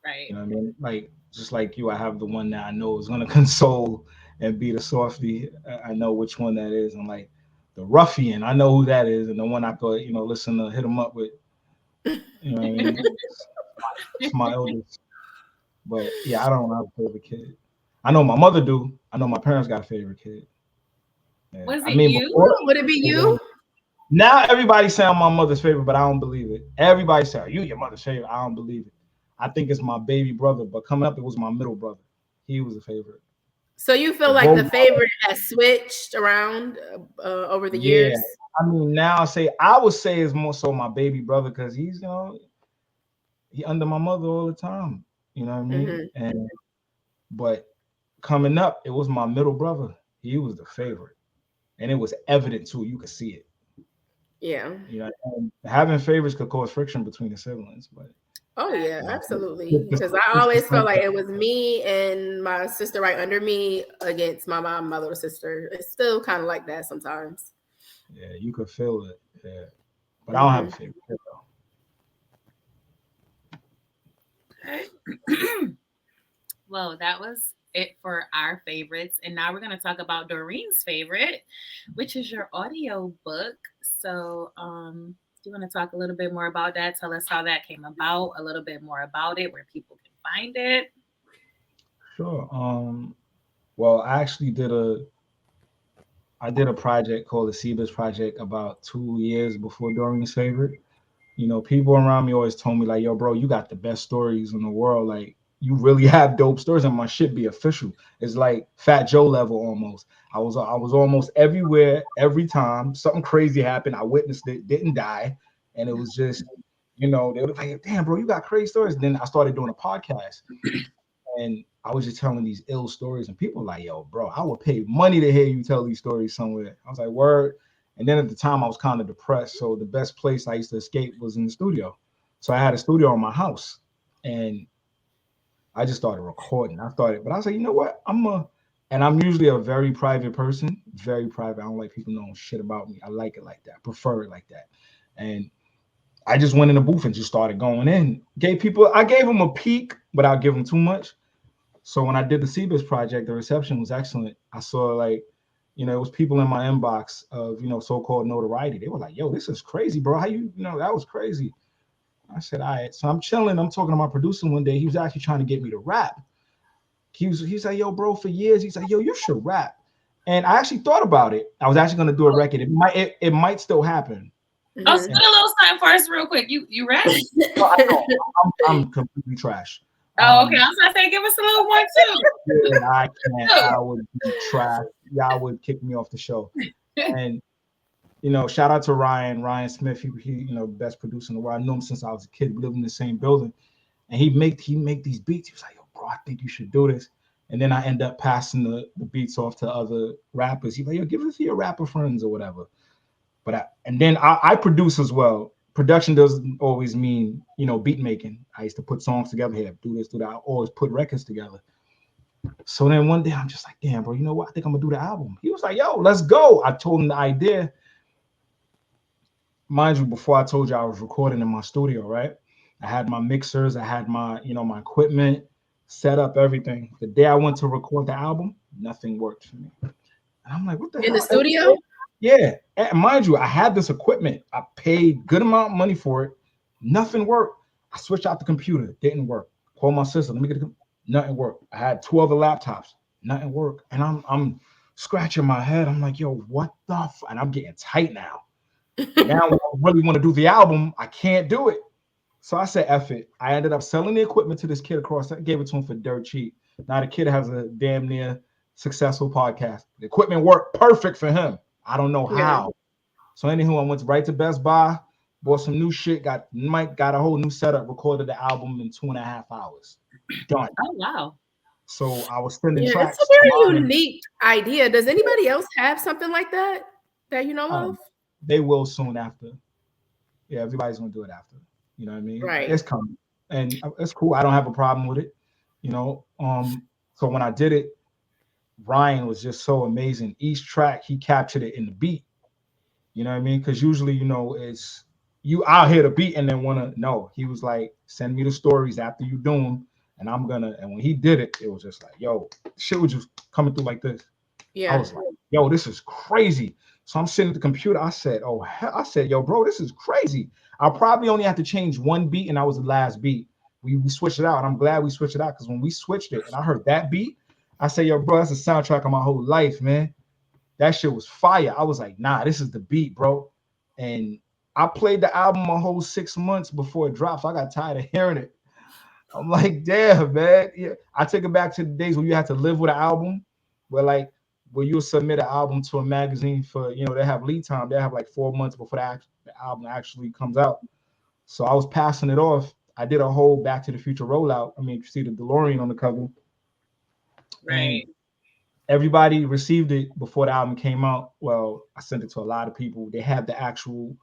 Right. You know what I mean? Like just like you, I have the one that I know is gonna console and be the softie. I know which one that is. And like the ruffian, I know who that is, and the one I could, listen to hit him up with. You know what I mean? It's my eldest. But yeah, I don't have a favorite kid. I know my mother do. I know my parents got a favorite kid. Yeah. Was it you? before- Would it be you? Now everybody say I'm my mother's favorite, but I don't believe it. Everybody say, "Are you your mother's favorite?" I don't believe it. I think it's my baby brother, but coming up, it was my middle brother. He was a favorite. So you feel like the favorite has switched around over the years? I mean, now I would say it's more so my baby brother because he's, he under my mother all the time. You know what I mean? Mhm. But coming up, it was my middle brother. He was the favorite, and it was evident too. You could see it. Yeah. And having favorites could cause friction between the siblings, but. Oh yeah, absolutely. Because I always felt like it was me and my sister right under me against my mom, and my little sister. It's still kind of like that sometimes. Yeah, you could feel it. Yeah, but I don't have a favorite kid though. Well, that was it for our favorites. And now we're going to talk about Doreen's favorite, which is your audio book. So, do you want to talk a little bit more about that? Tell us how that came about, a little bit more about it, where people can find it. Sure. Well, I actually did a project called the CBIZ project about 2 years before Doreen's favorite. People around me always told me like, "Yo, bro, you got the best stories in the world. Like, you really have dope stories, and my shit be official." It's like Fat Joe level almost. I was almost everywhere every time something crazy happened. I witnessed it, didn't die, and it was just, they were like, "Damn, bro, you got crazy stories." Then I started doing a podcast, and I was just telling these ill stories, and people were like, "Yo, bro, I would pay money to hear you tell these stories somewhere." I was like, "Word." And then at the time I was kind of depressed, so the best place I used to escape was in the studio. So I had a studio in my house, and I just started recording. But I was like, you know what? And I'm usually a very private person, very private. I don't like people knowing shit about me. I like it like that, prefer it like that. And I just went in the booth and just started going in. I gave them a peek, but I'll give them too much. So when I did the CBIZ project, the reception was excellent. I saw like, it was people in my inbox of, so-called notoriety. They were like, yo, this is crazy, bro. How that was crazy. I said, all right. So I'm chilling. I'm talking to my producer one day. He was actually trying to get me to rap. He's like, yo, bro, for years, he's like, yo, you should rap. And I actually thought about it. I was actually going to do a record. It might still happen. Oh, spit a little sign for us real quick. You rap? Well, I know, I'm completely trash. Oh, okay. I was gonna say, give us a little one too. Yeah, I can't. I would be trash. Y'all would kick me off the show. And shout out to Ryan Smith. He best producer in the world. I knew him since I was a kid. We lived in the same building, and he make these beats. He was like, yo, bro, I think you should do this. And then I end up passing the beats off to other rappers. He's like, yo, give it to your rapper friends or whatever. But I produce as well. Production doesn't always mean beat making. I used to put songs together here, do this, do that. I always put records together. So then one day I'm just like, damn, bro, you know what? I think I'm gonna do the album. He was like, yo, let's go. I told him the idea. Mind you, before I told you I was recording in my studio, right? I had my mixers, I had my my equipment set up, everything. The day I went to record the album, nothing worked for me. And I'm like, what the hell? In the studio? Yeah, and mind you, I had this equipment. I paid good amount of money for it. Nothing worked. I switched out the computer. Didn't work. Called my sister. Let me get nothing worked. I had 2 other laptops. Nothing worked. And I'm scratching my head. I'm like, yo, what the and I'm getting tight now. Now when I really want to do the album, I can't do it. So I said, F it. I ended up selling the equipment to this kid across. I gave it to him for dirt cheap. Now the kid has a damn near successful podcast. The equipment worked perfect for him. I don't know how. So anywho, I went right to Best Buy, bought some new shit, got a whole new setup, recorded the album in 2.5 hours. Done. Oh wow. So I was sending tracks. It's a very unique idea. Does anybody else have something like that you know of? They will soon after. Yeah, everybody's gonna do it after. You know what I mean? Right. It's coming. And it's cool. I don't have a problem with it. So when I did it, Ryan was just so amazing. Each track he captured it in the beat. You know what I mean? Because usually, it's I'll hear the beat and then wanna know. He was like, send me the stories after you do them, and I'm gonna. And when he did it, it was just like, yo, shit was just coming through like this. Yeah. I was like, yo, this is crazy. So I'm sitting at the computer. I said, oh hell, I said, yo, bro, this is crazy. I probably only have to change one beat, and that was the last beat. We switched it out. And I'm glad we switched it out because when we switched it and I heard that beat, I said, yo, bro, that's the soundtrack of my whole life, man. That shit was fire. I was like, nah, this is the beat, bro. And I played the album a whole 6 months before it dropped. So I got tired of hearing it. I'm like, damn, man. Yeah. I take it back to the days when you had to live with an album, where you'll submit an album to a magazine for, they have lead time. They have like 4 months before the album actually comes out. So I was passing it off. I did a whole Back to the Future rollout. I mean, you see the DeLorean on the cover. Right. And everybody received it before the album came out. Well, I sent it to a lot of people. They had the actual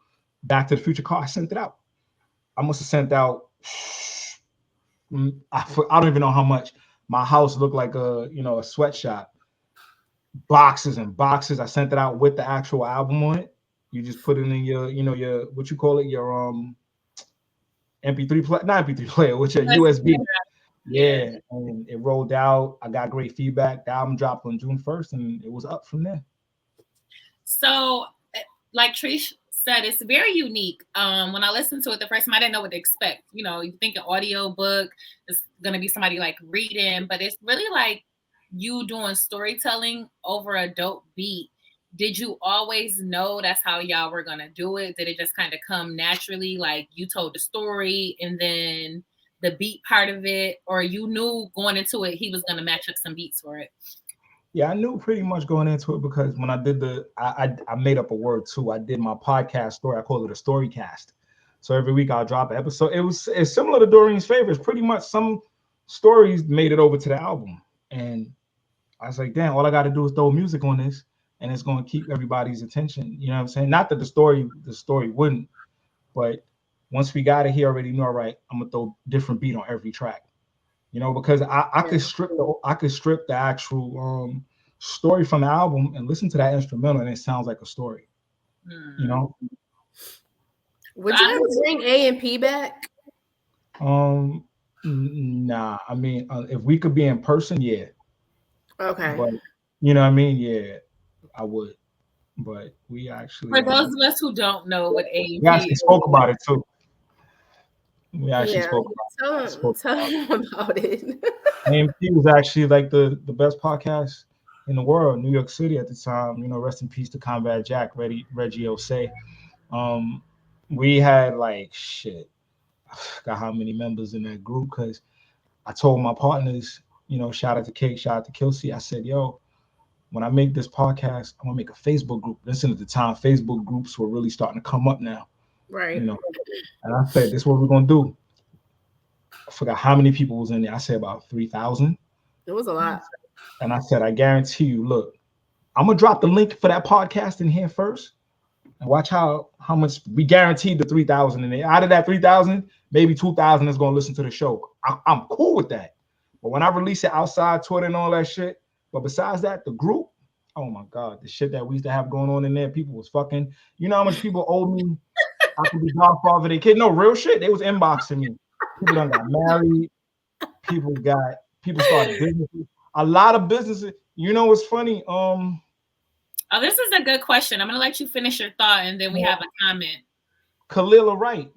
Back to the Future car. I sent it out. I must have sent out, I don't even know how much. My house looked like a sweatshop. Boxes and boxes. I sent it out with the actual album on it. You just put it in your, your what you call it, your MP3 player, not MP3 player, which a USB. Yeah, and it rolled out. I got great feedback. The album dropped on June 1st, and it was up from there. So, like Trish said, it's very unique. When I listened to it the first time, I didn't know what to expect. You think an audio book is going to be somebody like reading, but it's really like you doing storytelling over a dope beat. Did you always know that's how y'all were going to do it? Did it just kind of come naturally? Like you told the story and then the beat part of it, or you knew going into it, he was going to match up some beats for it? Yeah, I knew pretty much going into it because when I did I made up a word too. I did my podcast story. I call it a story cast. So every week I'll drop an episode. It's similar to Doreen's Favorites. Pretty much some stories made it over to the album. And I was like, damn, all I got to do is throw music on this and it's going to keep everybody's attention. You know what I'm saying? Not that the story wouldn't, but once we got it, he already knew, all right, I'm going to throw different beat on every track. Because I could strip the actual story from the album and listen to that instrumental and it sounds like a story. Would you ever bring A&P back? Nah. I mean, if we could be in person, yeah. Okay. But you know what I mean? Yeah, I would. But we For actually those of us who don't know what we A&P actually is, spoke about it too. We actually Yeah. spoke Tell spoke about him about it. it. AMP was actually like the best podcast in the world, New York City at the time. You know, rest in peace to Combat Jack, Reggie Osei. Um, we had like shit. I forgot how many members in that group because I told my partners, you know, shout out to Kate, shout out to Kelsey. I said, yo, when I make this podcast, I'm gonna make a Facebook group. Listen, at the time, Facebook groups were really starting to come up now, you Right. know. And I said, this is what we're gonna do. I forgot how many people was in there. I said about 3,000. It was a lot. And I said, I guarantee you, look, I'm gonna drop the link for that podcast in here first. And watch how much we guaranteed the 3,000 in there. Out of that 3,000, maybe 2,000 is gonna listen to the show. I'm cool with that. But when I release it outside Twitter and all that shit, but besides that, the group, oh my god, the shit that we used to have going on in there, people was fucking. You know how much people owed me? I could be godfather of their kid. No real shit. They was inboxing me. People done got married. People started businesses. A lot of businesses. You know what's funny? oh, this is a good question. I'm gonna let you finish your thought, and then we have a comment. Khalila Wright.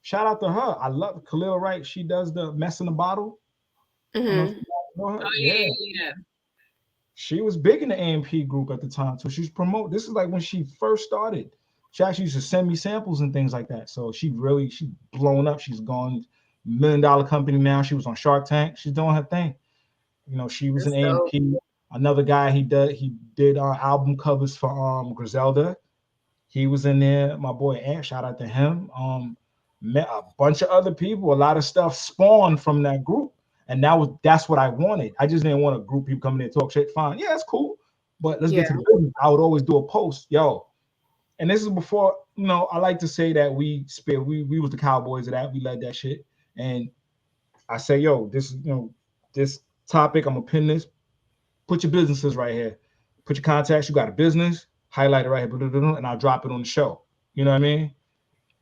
Shout out to her. I love Khalila Wright. She does the mess in the bottle. Mm-hmm. Oh yeah. She was big in the AMP group at the time. So she's promote. This is like when she first started. She actually used to send me samples and things like that. So she's blown up. She's gone $1 million company now. She was on Shark Tank. She's doing her thing. You know, she was That's in AMP. Another guy he did album covers for Griselda. He was in there. My boy Ant, shout out to him. Met a bunch of other people. A lot of stuff spawned from that group. And that's what I wanted. I just didn't want a group of people coming in and talk shit. Fine. Yeah, it's cool. But let's get to the business. I would always do a post. Yo. And this is before, you know, I like to say that we was the cowboys of that. We led that shit. And I say, yo, this is, you know, this topic, I'm gonna pin this. Put your businesses right here. Put your contacts. You got a business, highlight it right here, and I'll drop it on the show. You know what I mean?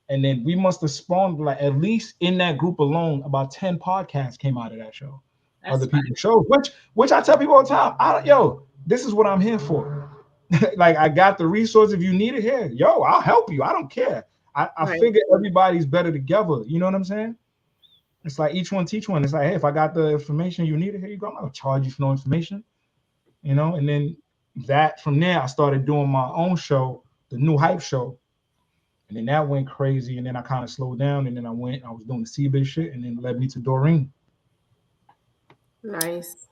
And then we must have spawned, like, at least in that group alone, about 10 podcasts came out of that show. That's Other people's shows, which I tell people all the time. Yo, this is what I'm here for. Like, I got the resource. If you need it here, yo, I'll help you. I don't care. I figure everybody's better together. You know what I'm saying? It's like each one teach one. It's like, hey, if I got the information you need, here you go. I'm not gonna charge you for no information. You know, and then from there, I started doing my own show, the New Hype Show. And then that went crazy. And then I kind of slowed down. And then I was doing the CBIZ shit, and then it led me to Doreen. Nice.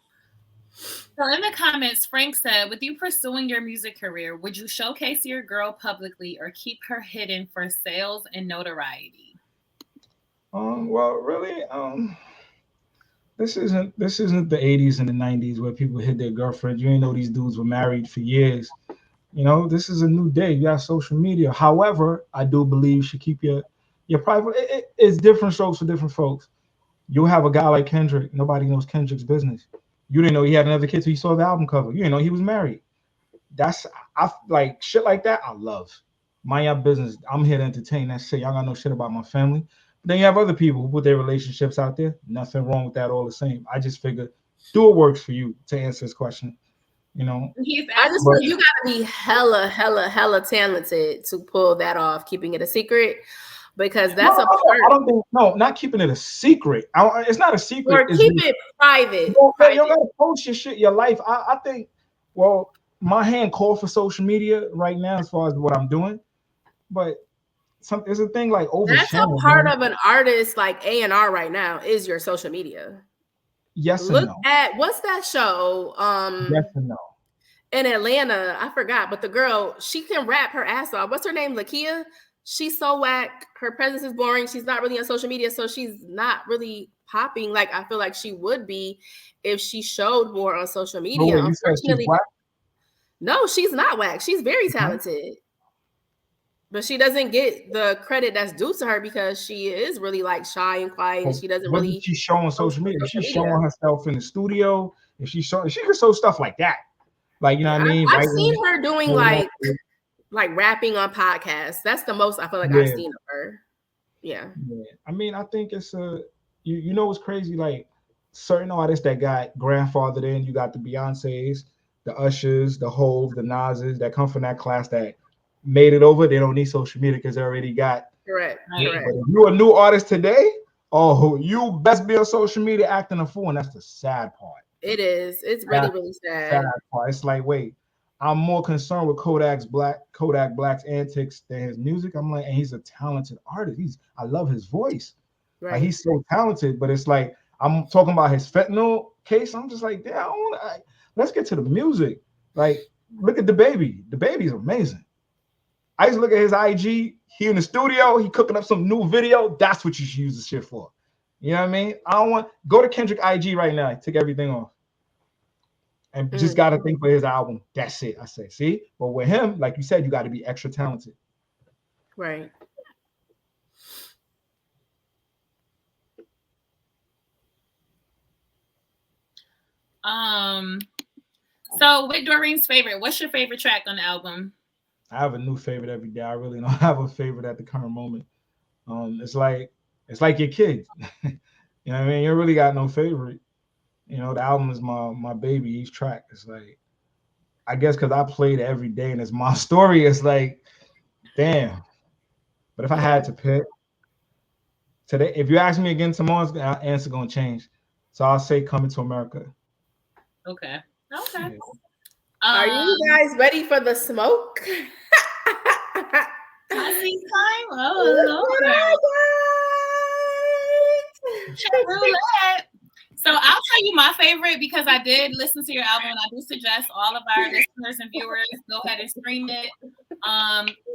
So in the comments, Frank said, with you pursuing your music career, would you showcase your girl publicly or keep her hidden for sales and notoriety? Well, really, this isn't the 80s and the 90s where people hid their girlfriends. You ain't know these dudes were married for years. You know, this is a new day. You got social media. However, I do believe you should keep your private. It's different strokes for different folks. You'll have a guy like Kendrick. Nobody knows Kendrick's business. You didn't know he had another kid till you saw the album cover. You didn't know he was married. I like shit like that. I love. Mind your business. I'm here to entertain. That's it. Y'all got no shit about my family. But then you have other people who put their relationships out there. Nothing wrong with that. All the same. I just figured do what works for you to answer this question. You know, I just feel you gotta be hella talented to pull that off, keeping it a secret, because that's a part. I don't think not keeping it a secret. It's not a secret. Or keep it private. You gotta post your shit, your life. I think. Well, my hand called for social media right now as far as what I'm doing, but it's a thing like over. That's a part of an artist like A&R right now is your social media. Yes and Look no. at what's that show? Yes and no. In Atlanta, I forgot, but the girl, she can rap her ass off. What's her name? Lakia. She's so whack. Her presence is boring. She's not really on social media, so she's not really popping like I feel like she would be if she showed more on social media. No, Unfortunately, no, she's not whack. She's very talented. But she doesn't get the credit that's due to her because she is really like shy and quiet, and she doesn't really. She's showing social media. She's showing herself in the studio. If she can show stuff like that, like you know what I mean. I've seen her doing like like rapping on podcasts. That's the most I feel like I've Yeah, seen of her. Yeah. yeah. I mean, I think it's a you know what's crazy? Like certain artists that got grandfathered in, you got the Beyoncé's, the Ushers, the Hove, the Nas's that come from that class that made it over. They don't need social media because they already got. Correct. Right. But Correct. if you're a new artist today, oh, you best be on social media acting a fool, and that's the sad part. It is. It's really, That's really the sad sad. part. It's like, wait, I'm more concerned with Kodak Black's antics than his music. I'm like, and he's a talented artist. I love his voice. Like Right. he's so talented, but it's like I'm talking about his fentanyl case. I'm just like, damn, let's get to the music. Like, look at the baby. The baby's amazing. I used to look at his IG. He in the studio. He cooking up some new video. That's what you should use this shit for. You know what I mean? I don't want go to Kendrick IG right now. Take everything off and just Mm, got to think for his album. That's it. I say, see, but with him, like you said, you got to be extra talented. right. So with Doreen's favorite, what's your favorite track on the album? I have a new favorite every day. I really don't have a favorite at the current moment. It's like your kid. You know what I mean? You really got no favorite. You know, the album is my baby. Each track, it's like I guess because I played it every day and it's my story. It's like, damn. But if I Yeah. had to pick today, if you ask me again tomorrow's answer gonna change. So I'll say "Coming to America." Okay. Okay. Yeah. Are you guys ready for the smoke? Hot seat time? Let's Oh get Lord. Chat over it. roulette. So I'll tell you my favorite because I did listen to your album and I do suggest all of our listeners and viewers go ahead and stream it.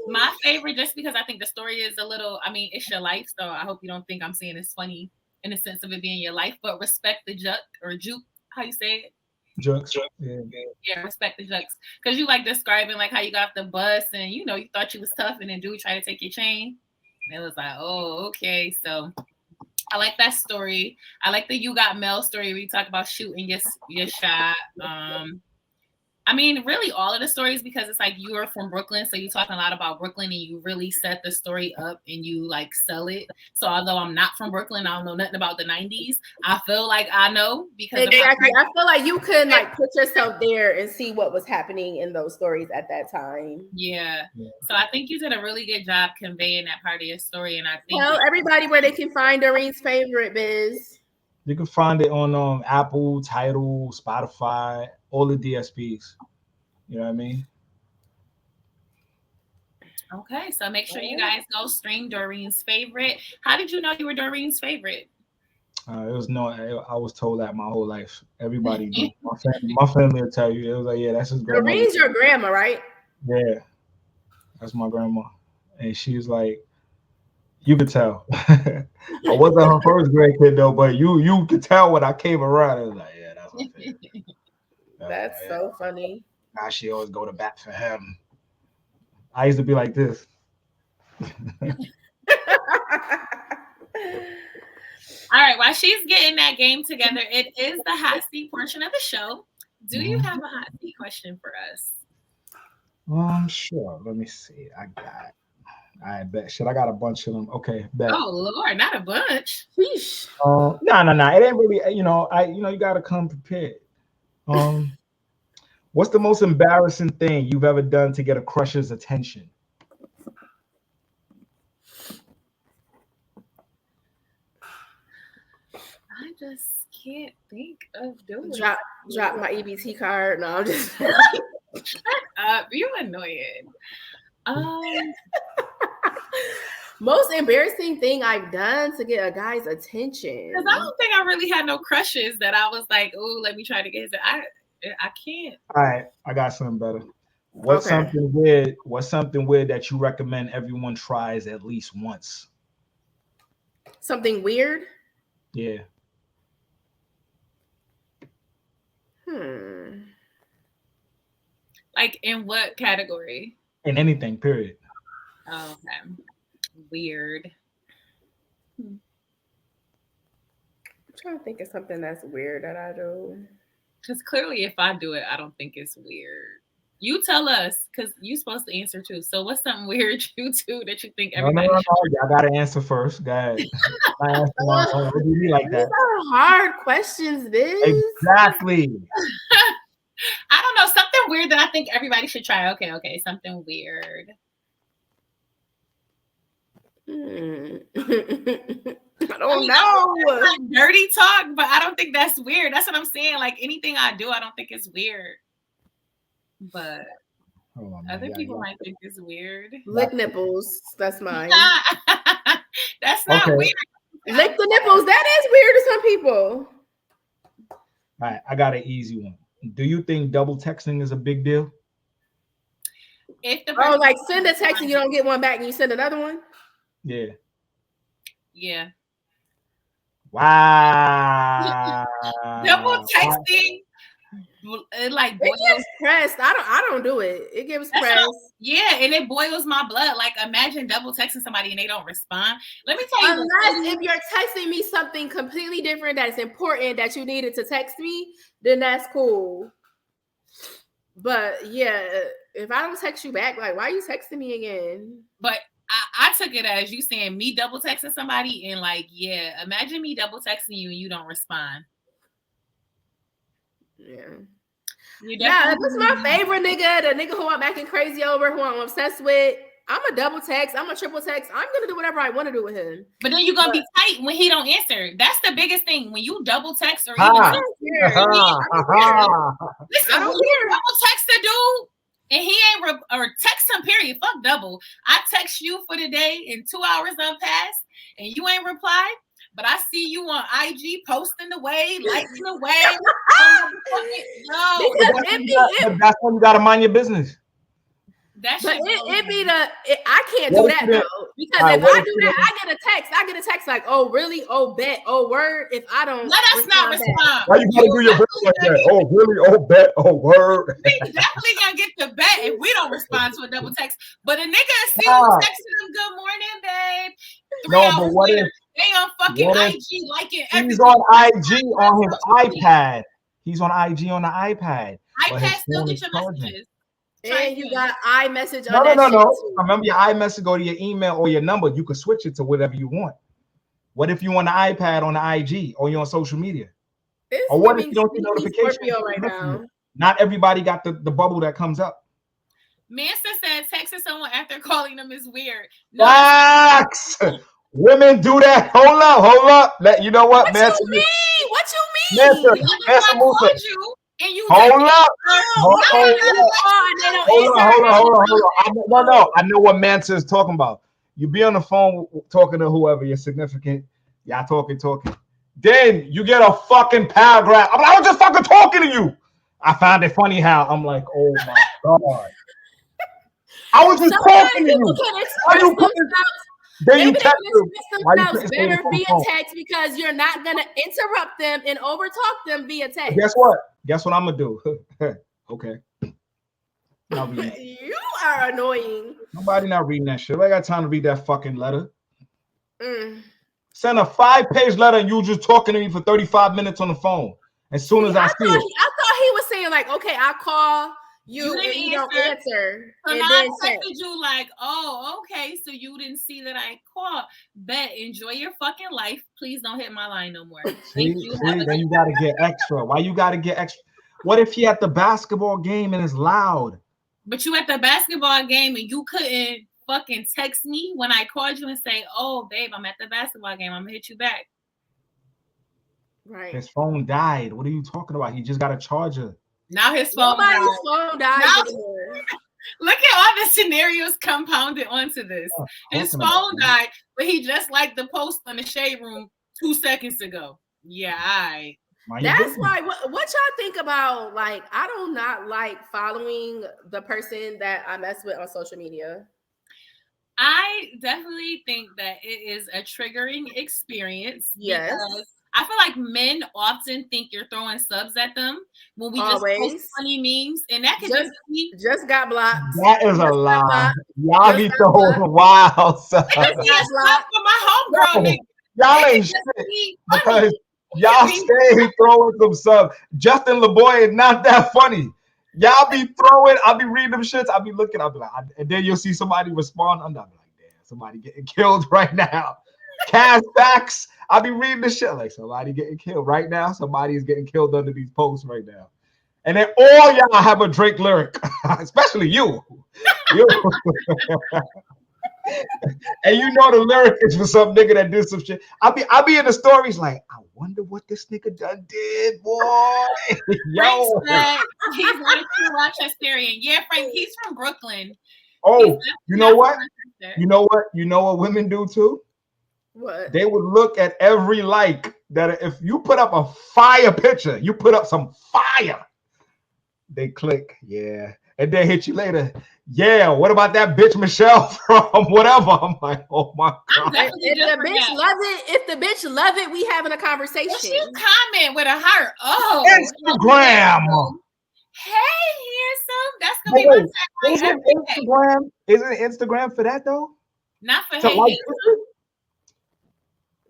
My favorite just because I think the story is a little, I mean, it's your life, so I hope you don't think I'm saying it's funny in the sense of it being your life, but respect the juke or juke, how you say it? Jux. Yeah. Yeah, respect the jokes. Because you like describing like how you got the bus and you know you thought you was tough and then dude tried to take your chain. And it was like, oh, okay. So I like that story. I like the You Got Mail story where you talk about shooting your shot. I mean, really all of the stories because it's like you are from Brooklyn, so you're talking a lot about Brooklyn and you really set the story up and you like sell it. So although I'm not from Brooklyn, I don't know nothing about the 90s. I feel like I know because Exactly. I feel like you could like put yourself there and see what was happening in those stories at that time. yeah. So I think you did a really good job conveying that part of your story, and I think Tell everybody where they can find Doreen's favorite, Biz. You can find it on Apple, Tidal, Spotify, all the DSPs. You know what I mean? okay. So make sure you guys go stream Doreen's favorite. How did you know you were Doreen's favorite? It was no, I was told that my whole life. Everybody do. My family will tell you. It was like, yeah, that's his grandmother. Doreen's your grandma, right? Yeah, that's my grandma, and she was like, you could tell. I wasn't her first grandkid though, but you could tell when I came around. It was like, yeah, that's my favorite. That's Yeah. so funny. Now she always go to bat for him. I used to be like this. All right. While she's getting that game together, it is the hot seat portion of the show. Do you have a hot seat question for us? Sure. Let me see. I bet. Shit, I got a bunch of them. Okay, bet. Oh Lord, not a bunch. Sheesh. No. It ain't really. You gotta come prepared. What's the most embarrassing thing you've ever done to get a crush's attention? I just can't think of doing. Drop my EBT card. No, I'm just You annoying. Most embarrassing thing I've done to get a guy's attention. Because I don't think I really had no crushes that I was like, oh, let me try to get his. I can't. All right, I got something better. What's something weird? What's something weird that you recommend everyone tries at least once? Something weird? Yeah. Like in what category? In anything, period. Oh, okay. Weird. I'm trying to think of something that's weird that I do. Because clearly, if I do it, I don't think it's weird. You tell us, because you're supposed to answer too. So what's something weird you do that you think No, no, everybody no, should? no. Y'all gotta answer first. Go ahead. I answer my own. What do you mean like These that? are hard questions, Biz. Exactly. I don't know, something weird that I think everybody should try. Okay, something weird. I don't know. Like dirty talk, but I don't think that's weird. That's what I'm saying. Like anything I do, I don't think it's weird. But Hold on, other man. people might think it's weird. Lick nipples. That's mine. That's not Okay. weird. Lick the nipples. That is weird to some people. All right, I got an easy one. Do you think double texting is a big deal? If the Oh, like send a text and you don't get one back and you send another one? Yeah. yeah. Wow. Double texting, it like It boils. gives press. I don't do it. It gives That's press. Yeah, and it boils my blood. Like imagine double texting somebody and they don't respond. Let me tell you, Unless if you're texting me something completely different that's important that you needed to text me, then that's cool. But yeah, if I don't text you back, like why are you texting me again? but I took it as you saying me double texting somebody and like, yeah, imagine me double texting you and you don't respond. Yeah. You Yeah, definitely- this is my favorite nigga, the nigga who I'm acting crazy over, who I'm obsessed with. I'm a double text, I'm a triple text. I'm gonna do whatever I want to do with him. But then you're gonna be tight when he don't answer. That's the biggest thing. When you double text or Ha. even I don't care. listen, I when don't you care. double text a dude and he ain't or text him, period. Fuck double. I text you for the day and 2 hours done passed and you ain't replied. But I see you on IG posting away, liking away. No, But that's when you gotta mind your business. that But shit. I can't do What if that you though, because Alright, if what I if do you that, I get a text like, "Oh, really? Oh, bet? Oh, word." If I don't, Let us not back. respond. Why you gotta do your business like that? Oh, really? Oh, bet? Oh, word? We definitely gonna get the bet if we don't respond to a double text. But a nigga see Nah. you texting them, "Good morning, babe." 3 No, hours but what later, if they on fucking what if IG liking he's everything. on IG on his iPad? He's on IG on the iPad. but his iPad still phone get is your charging. messages. And you got iMessage No, on no, that no, shit no. too. Remember your iMessage go to your email or your number. You can switch it to whatever you want. What if you on the iPad on the IG or you're on social media? It's Or what if giving you don't get sneaky notifications? Scorpio right now. Not everybody got the bubble that comes up. Mansa said texting someone after calling them is weird. No, facts. Women do that. Hold up. You know what, What man? you mean? What you mean? Mansa, I called you and you hold up. Hold on. I know what Mansa is talking about. You be on the phone talking to whoever, your significant. Y'all talking. Then you get a fucking paragraph. I was just fucking talking to you. I found it funny how I'm like, oh my God. I was just talking to you. Can express themselves. Then you Maybe they text can them. express themselves better via text because you're not gonna interrupt them and overtalk them via text. Guess what? I'm gonna do? Okay. You are annoying. Nobody not reading that shit. I got time to read that fucking letter. Send a 5-page letter and you just talking to me for 35 minutes on the phone. As soon as I see it. I thought he was saying like, okay, I'll call you and you don't answer. So and now then I texted you like, oh, okay, so you didn't see that I called. Bet, enjoy your fucking life. Please don't hit my line no more. See, then you gotta get extra. Why you gotta get extra? What if he at the basketball game and it's loud? But you at the basketball game and you couldn't fucking text me when I called you and say, oh, babe, I'm at the basketball game. I'm gonna hit you back. Right. His phone died. What are you talking about? He just got a charger. Now his phone died. Now, look at all the scenarios compounded onto this. His phone died, but he just liked the post on the Shade Room 2 seconds ago. Yeah, That's why what y'all think about, like, I do not like following the person that I mess with on social media. I definitely think that it is a triggering experience. Yes. Because I feel like men often think you're throwing subs at them when we just post funny memes, and that could just got blocked. That is a lie. Y'all be throwing wild stuff. For my homegirl, nigga. Y'all ain't shit because y'all stay throwing some stuff. Justin LeBoy is not that funny. Y'all be throwing, I'll be reading them shits, I'll be looking, I'll be like, and then you'll see somebody respond. I'm not like, damn, somebody getting killed right now. Cash facts. I'll be reading the shit like somebody getting killed right now. Somebody is getting killed under these posts right now. And then all y'all have a Drake lyric, especially you. You. And you know the lyric is for some nigga that did some shit. I'll be in the stories like, I wonder what this nigga done did, boy. Yo. Frank said he's not a true Rochesterian. Yeah, Frank, he's from Brooklyn. Oh, you know what? You know what? You know what women do too? What? They would look at every like that. If you put up a fire picture, you put up some fire. They click, yeah, and then hit you later. Yeah, what about that bitch Michelle from whatever? I'm like, oh my god. If the bitch love it, we having a conversation. If she comment with a heart, oh, Instagram. Hey, handsome. That's gonna be my tagline. Isn't Instagram for that though? Not for hey, handsome.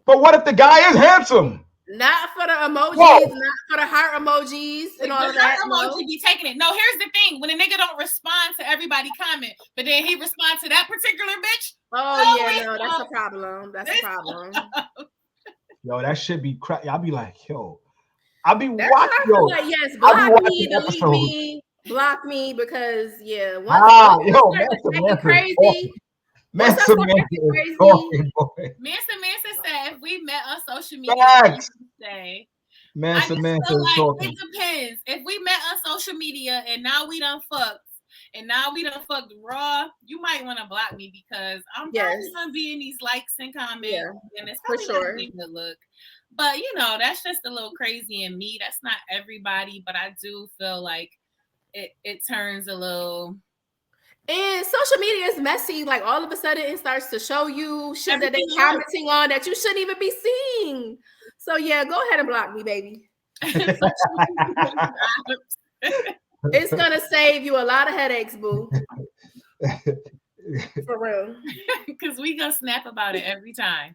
But what if the guy is handsome? Not for the emojis, not for the heart emojis and all of that. Emoji be taking it. No, here's the thing: when a nigga don't respond to everybody comment, but then he responds to that particular bitch. Oh yeah, no, that's a problem. That's a problem. Yo, that should be crap. I'll be like, yo, I'll be that's watching. Yo, like, yes, block me, delete me, block me because once crazy. Mansa said if we met on social media, say Mansa like, it depends. If we met on social media and now we done fucked raw, you might want to block me because I'm probably gonna be in these likes and comments, and it's probably not a good look. But that's just a little crazy in me. That's not everybody, but I do feel like it turns a little. And social media is messy. Like all of a sudden, it starts to show you shit that they're commenting on that you shouldn't even be seeing. So yeah, go ahead and block me, baby. It's gonna save you a lot of headaches, boo. For real. Because we gonna snap about it every time.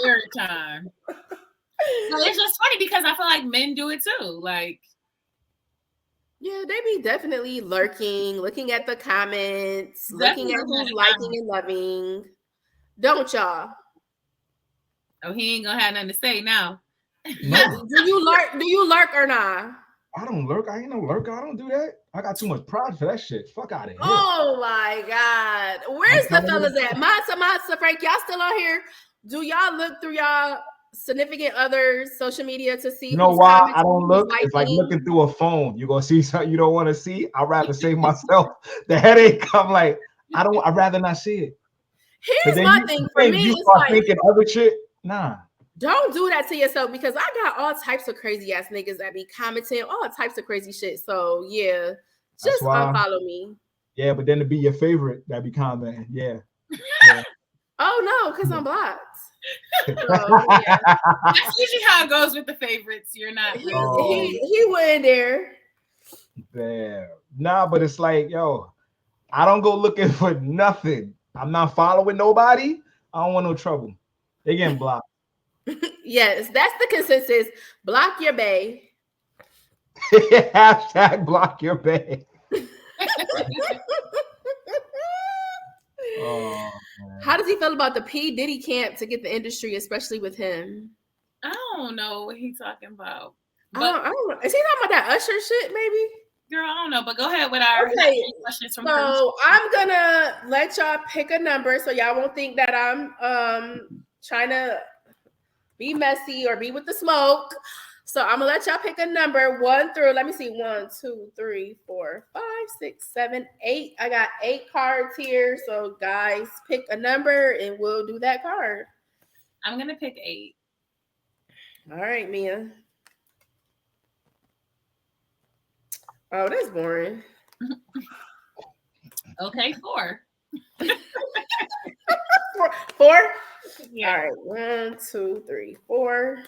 Every time. So it's just funny because I feel like men do it too. Like. Yeah, they be definitely lurking, looking at the comments, looking at who's liking and loving. Don't y'all? Oh, he ain't gonna have nothing to say now. No. Do you lurk or not? I don't lurk. I ain't no lurker. I don't do that. I got too much pride for that shit. Fuck out of here. Oh my god. Where's the fellas at? Matza, Frank, y'all still on here? Do y'all look through y'all significant others social media to see? You know why I don't look? It's like looking through a phone. You're gonna see something you don't want to see. I'd rather save myself the headache. I'm like, I'd rather not see it. Here's my thing for me. You start thinking other shit. Nah. Don't do that to yourself because I got all types of crazy ass niggas that be commenting all types of crazy shit. So yeah, just unfollow me. Yeah, but then to be your favorite, that be commenting. Yeah. Oh no, because I'm blocked. So, yeah. That's usually how it goes with the favorites. You're not. He went there. Damn. Nah, but it's like, yo, I don't go looking for nothing. I'm not following nobody. I don't want no trouble. They getting blocked. Yes, that's the consensus. Block your bae. Hashtag block your bae. Oh, how does he feel about the P. Diddy camp to get the industry, especially with him? I don't know what he's talking about. But, I don't know. Is he talking about that Usher shit, maybe? Girl, I don't know, but go ahead with our questions from So I'm gonna let y'all pick a number so y'all won't think that I'm trying to be messy or be with the smoke. So I'm gonna let y'all pick a number 1 through, let me see, 1, 2, 3, 4, 5, 6, 7, 8. I got 8 cards here. So guys, pick a number and we'll do that card. I'm gonna pick 8. All right, Mia. Oh, that's boring. Okay, 4. 4? Yeah. All right, 1, 2, 3, 4.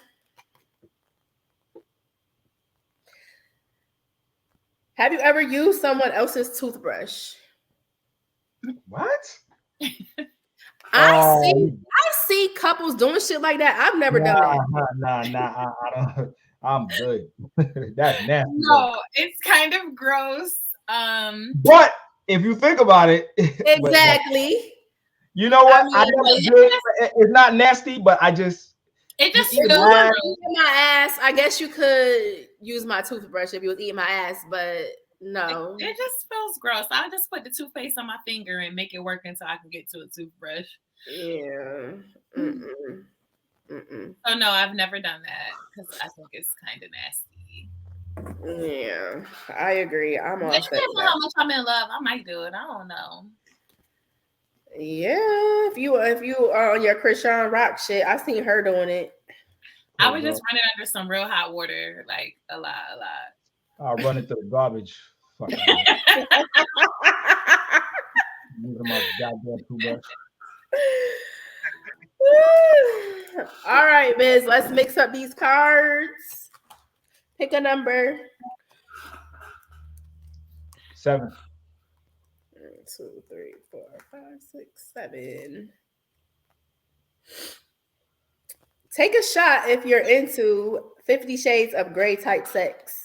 Have you ever used someone else's toothbrush? What? I see couples doing shit like that. I've never done that. Nah. I'm good. That's nasty. No, it's kind of gross. But if you think about it, Exactly. you know what? I mean, It's not nasty, but it just you eat feels ass. gross. eating my ass. I guess you could use my toothbrush if you was eating my ass, but no. It just feels gross. I'll just put the toothpaste on my finger and make it work until I can get to a toothbrush. Yeah. Mm-mm. Mm-mm. So no, I've never done that because I think it's kind of nasty. Yeah, I agree. I'm all It set depends with on that. how much I'm in love. I might do it. I don't know. Yeah, if you are on your Krishan Rock shit, I seen her doing it. I would just run it under some real hot water, like a lot. I'll run it through the garbage. Fucking using my goddamn toothbrush. All right, Biz, let's mix up these cards. Pick a number. 7. 2, 3, 4, 5, 6, 7. Take a shot if you're into 50 Shades of Grey type sex.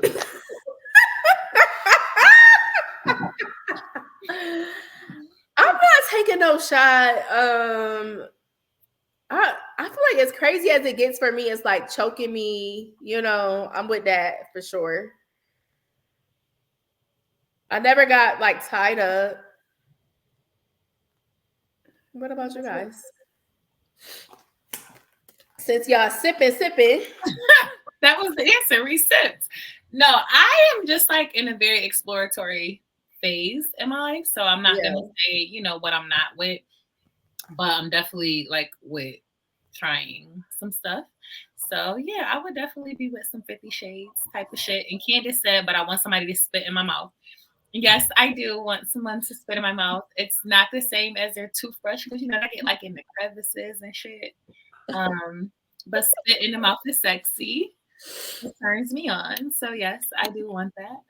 I'm not taking no shot. I feel like as crazy as it gets for me, it's like choking me. You know, I'm with that for sure. I never got like tied up. What about you guys? Since y'all sipping. That was the answer. We sipped. No, I am just like in a very exploratory phase in my life. So I'm not gonna say, what I'm not with, but I'm definitely like with trying some stuff. So yeah, I would definitely be with some 50 Shades type of shit. And Candace said, but I want somebody to spit in my mouth. Yes, I do want someone to spit in my mouth. It's not the same as their toothbrush because they get like in the crevices and shit. But spit in the mouth is sexy. It turns me on. So yes, I do want that.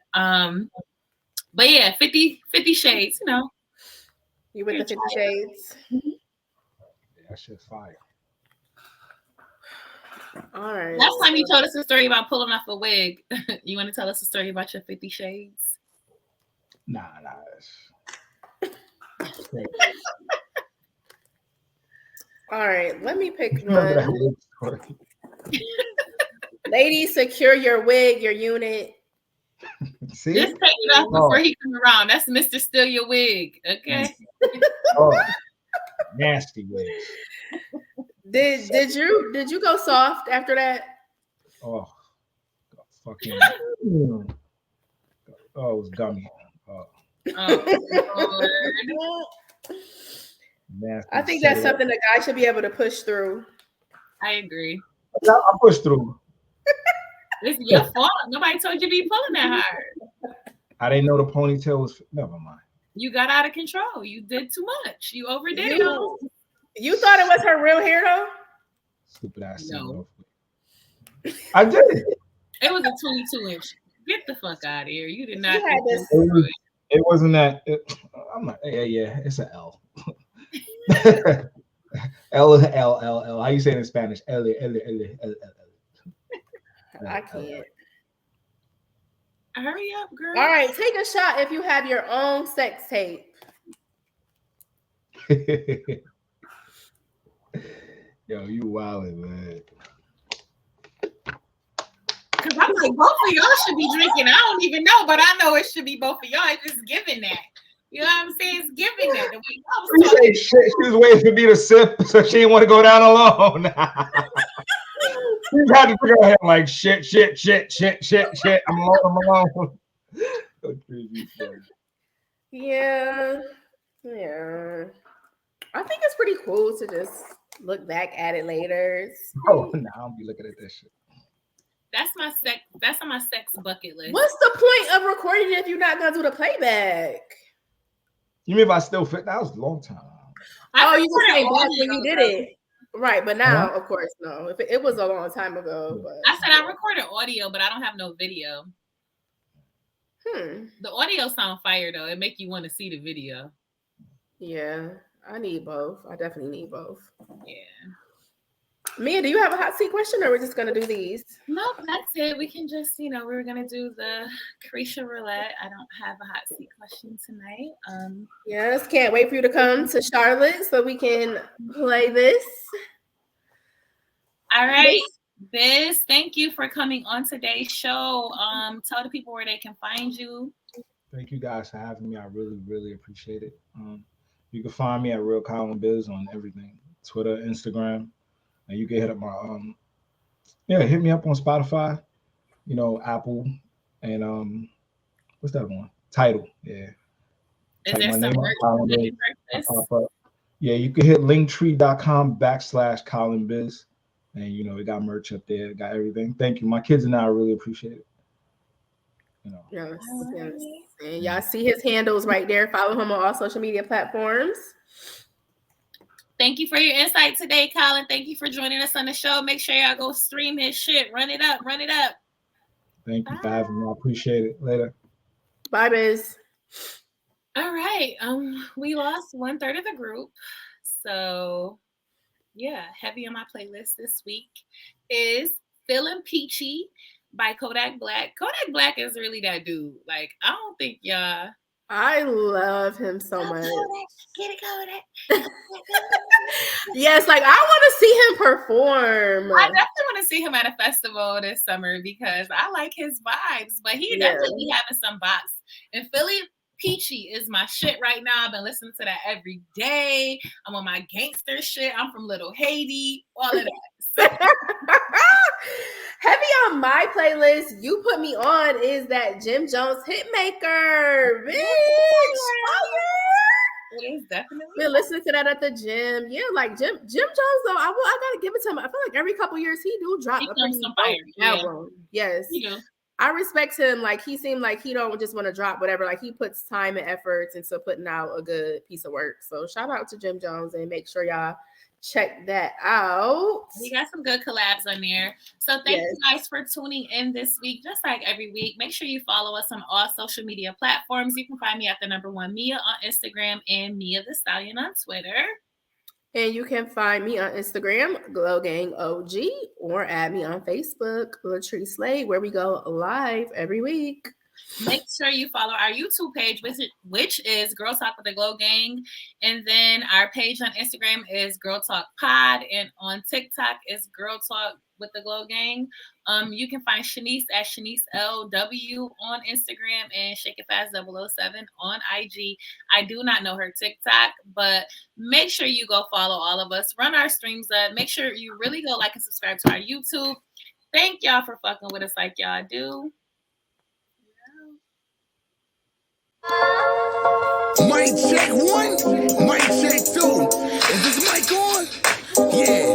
But yeah, 50 Shades, You with the 50 Shades? Mm-hmm. That shit's fire. All right. Last time you told us a story about pulling off a wig. You want to tell us a story about your 50 Shades? Nah. All right, let me pick one. Ladies, secure your wig, your unit. See? Just take it off before he comes around. That's Mr. Steal Your Wig, okay? Nasty wigs. Did you go soft after that? Oh, fucking. Oh, it was gummy. Nasty. I think that's something a guy should be able to push through. I agree. I pushed through. It's your fault. Nobody told you to be pulling that hard. I didn't know the ponytail was. Never mind. You got out of control. You did too much. You overdid it. You thought it was her real hair though? Stupid ass. No. I did. It was a 22-inch. Get the fuck out of here. You did not. It wasn't that. I'm not. Yeah. It's an L. L. How you say it in Spanish? L. I can't. Hurry up, girl. All right, take a shot if you have your own sex tape. Yo, you wildin', man. Because I'm like, both of y'all should be drinking. I don't even know, but I know it should be both of y'all. It's just giving that. You know what I'm saying? It's giving that. The way she was waiting for me to sip, so she didn't want to go down alone. She had to figure out like shit. I'm alone. Yeah. I think it's pretty cool to just look back at it later. Oh, no, I'll be looking at this shit. That's on my sex bucket list. What's the point of recording if you're not gonna do the playback? You mean if I still fit? That was a long time. You were saying back when you did it. Right, but now, of course, no. If it was a long time ago. But I said I recorded audio, but I don't have no video. The audio sound fire though. It make you want to see the video. Yeah, I need both. I definitely need both. Yeah. Mia, do you have a hot seat question, or we're just gonna do these? Nope, that's it. We can just, we were gonna do the Carisha roulette. I don't have a hot seat question tonight. Yes, can't wait for you to come to Charlotte so we can play this. All right, Biz, thank you for coming on today's show. Tell the people where they can find you. Thank you guys for having me. I really, really appreciate it. You can find me at Real Colin Biz on everything, Twitter, Instagram, and you can hit up my hit me up on Spotify, Apple, and what's that one? Tidal, yeah. Is Type there my some name up, merch Colin you Biz. I purchase? pop up. Yeah, you can hit linktree.com/Colin Biz, and we got merch up there, got everything. Thank you, my kids and I really appreciate it. Yes, yes. And y'all see his handles right there. Follow him on all social media platforms. Thank you for your insight today, Colin. Thank you for joining us on the show. Make sure y'all go stream his shit. Run it up. Run it up. Thank you for having me. I appreciate it. Later. Bye, Biz. All right. We lost 1/3 of the group. So yeah, heavy on my playlist this week is Feeling Peachy by Kodak Black. Kodak Black is really that dude. Like, I don't think y'all. I love him so much. Get it, Kodak. Yes, like I want to see him perform. I definitely want to see him at a festival this summer because I like his vibes. But he definitely be having some bops. And Philly Peachy is my shit right now. I've been listening to that every day. I'm on my gangster shit. I'm from Little Haiti. All of that. Heavy on my playlist, you put me on, is that Jim Jones Hitmaker. Bitch. It is definitely. Been listening to that at the gym. Yeah, like Jim Jones though. I gotta give it to him. I feel like every couple years he do drop a pretty album. Yes. You do. I respect him. Like he seemed like he don't just want to drop whatever. Like he puts time and efforts into putting out a good piece of work. So shout out to Jim Jones and make sure y'all check that out. We got some good collabs on there. So thank you guys for tuning in this week. Just like every week, make sure you follow us on all social media platforms. You can find me at the #1 Mia on Instagram and Mia the Stallion on Twitter. And you can find me on Instagram, Glow Gang OG, or add me on Facebook, Latrice Slade, where we go live every week. Make sure you follow our YouTube page, which is Girl Talk with the Glow Gang. And then our page on Instagram is Girl Talk Pod. And on TikTok is Girl Talk with the Glow Gang. You can find Shanice at Shanice LW on Instagram and Shake It Fast 007 on IG. I do not know her TikTok, but make sure you go follow all of us. Run our streams up. Make sure you really go like and subscribe to our YouTube. Thank y'all for fucking with us like y'all do. Mic check 1, mic check 2. Is this mic on? Yeah.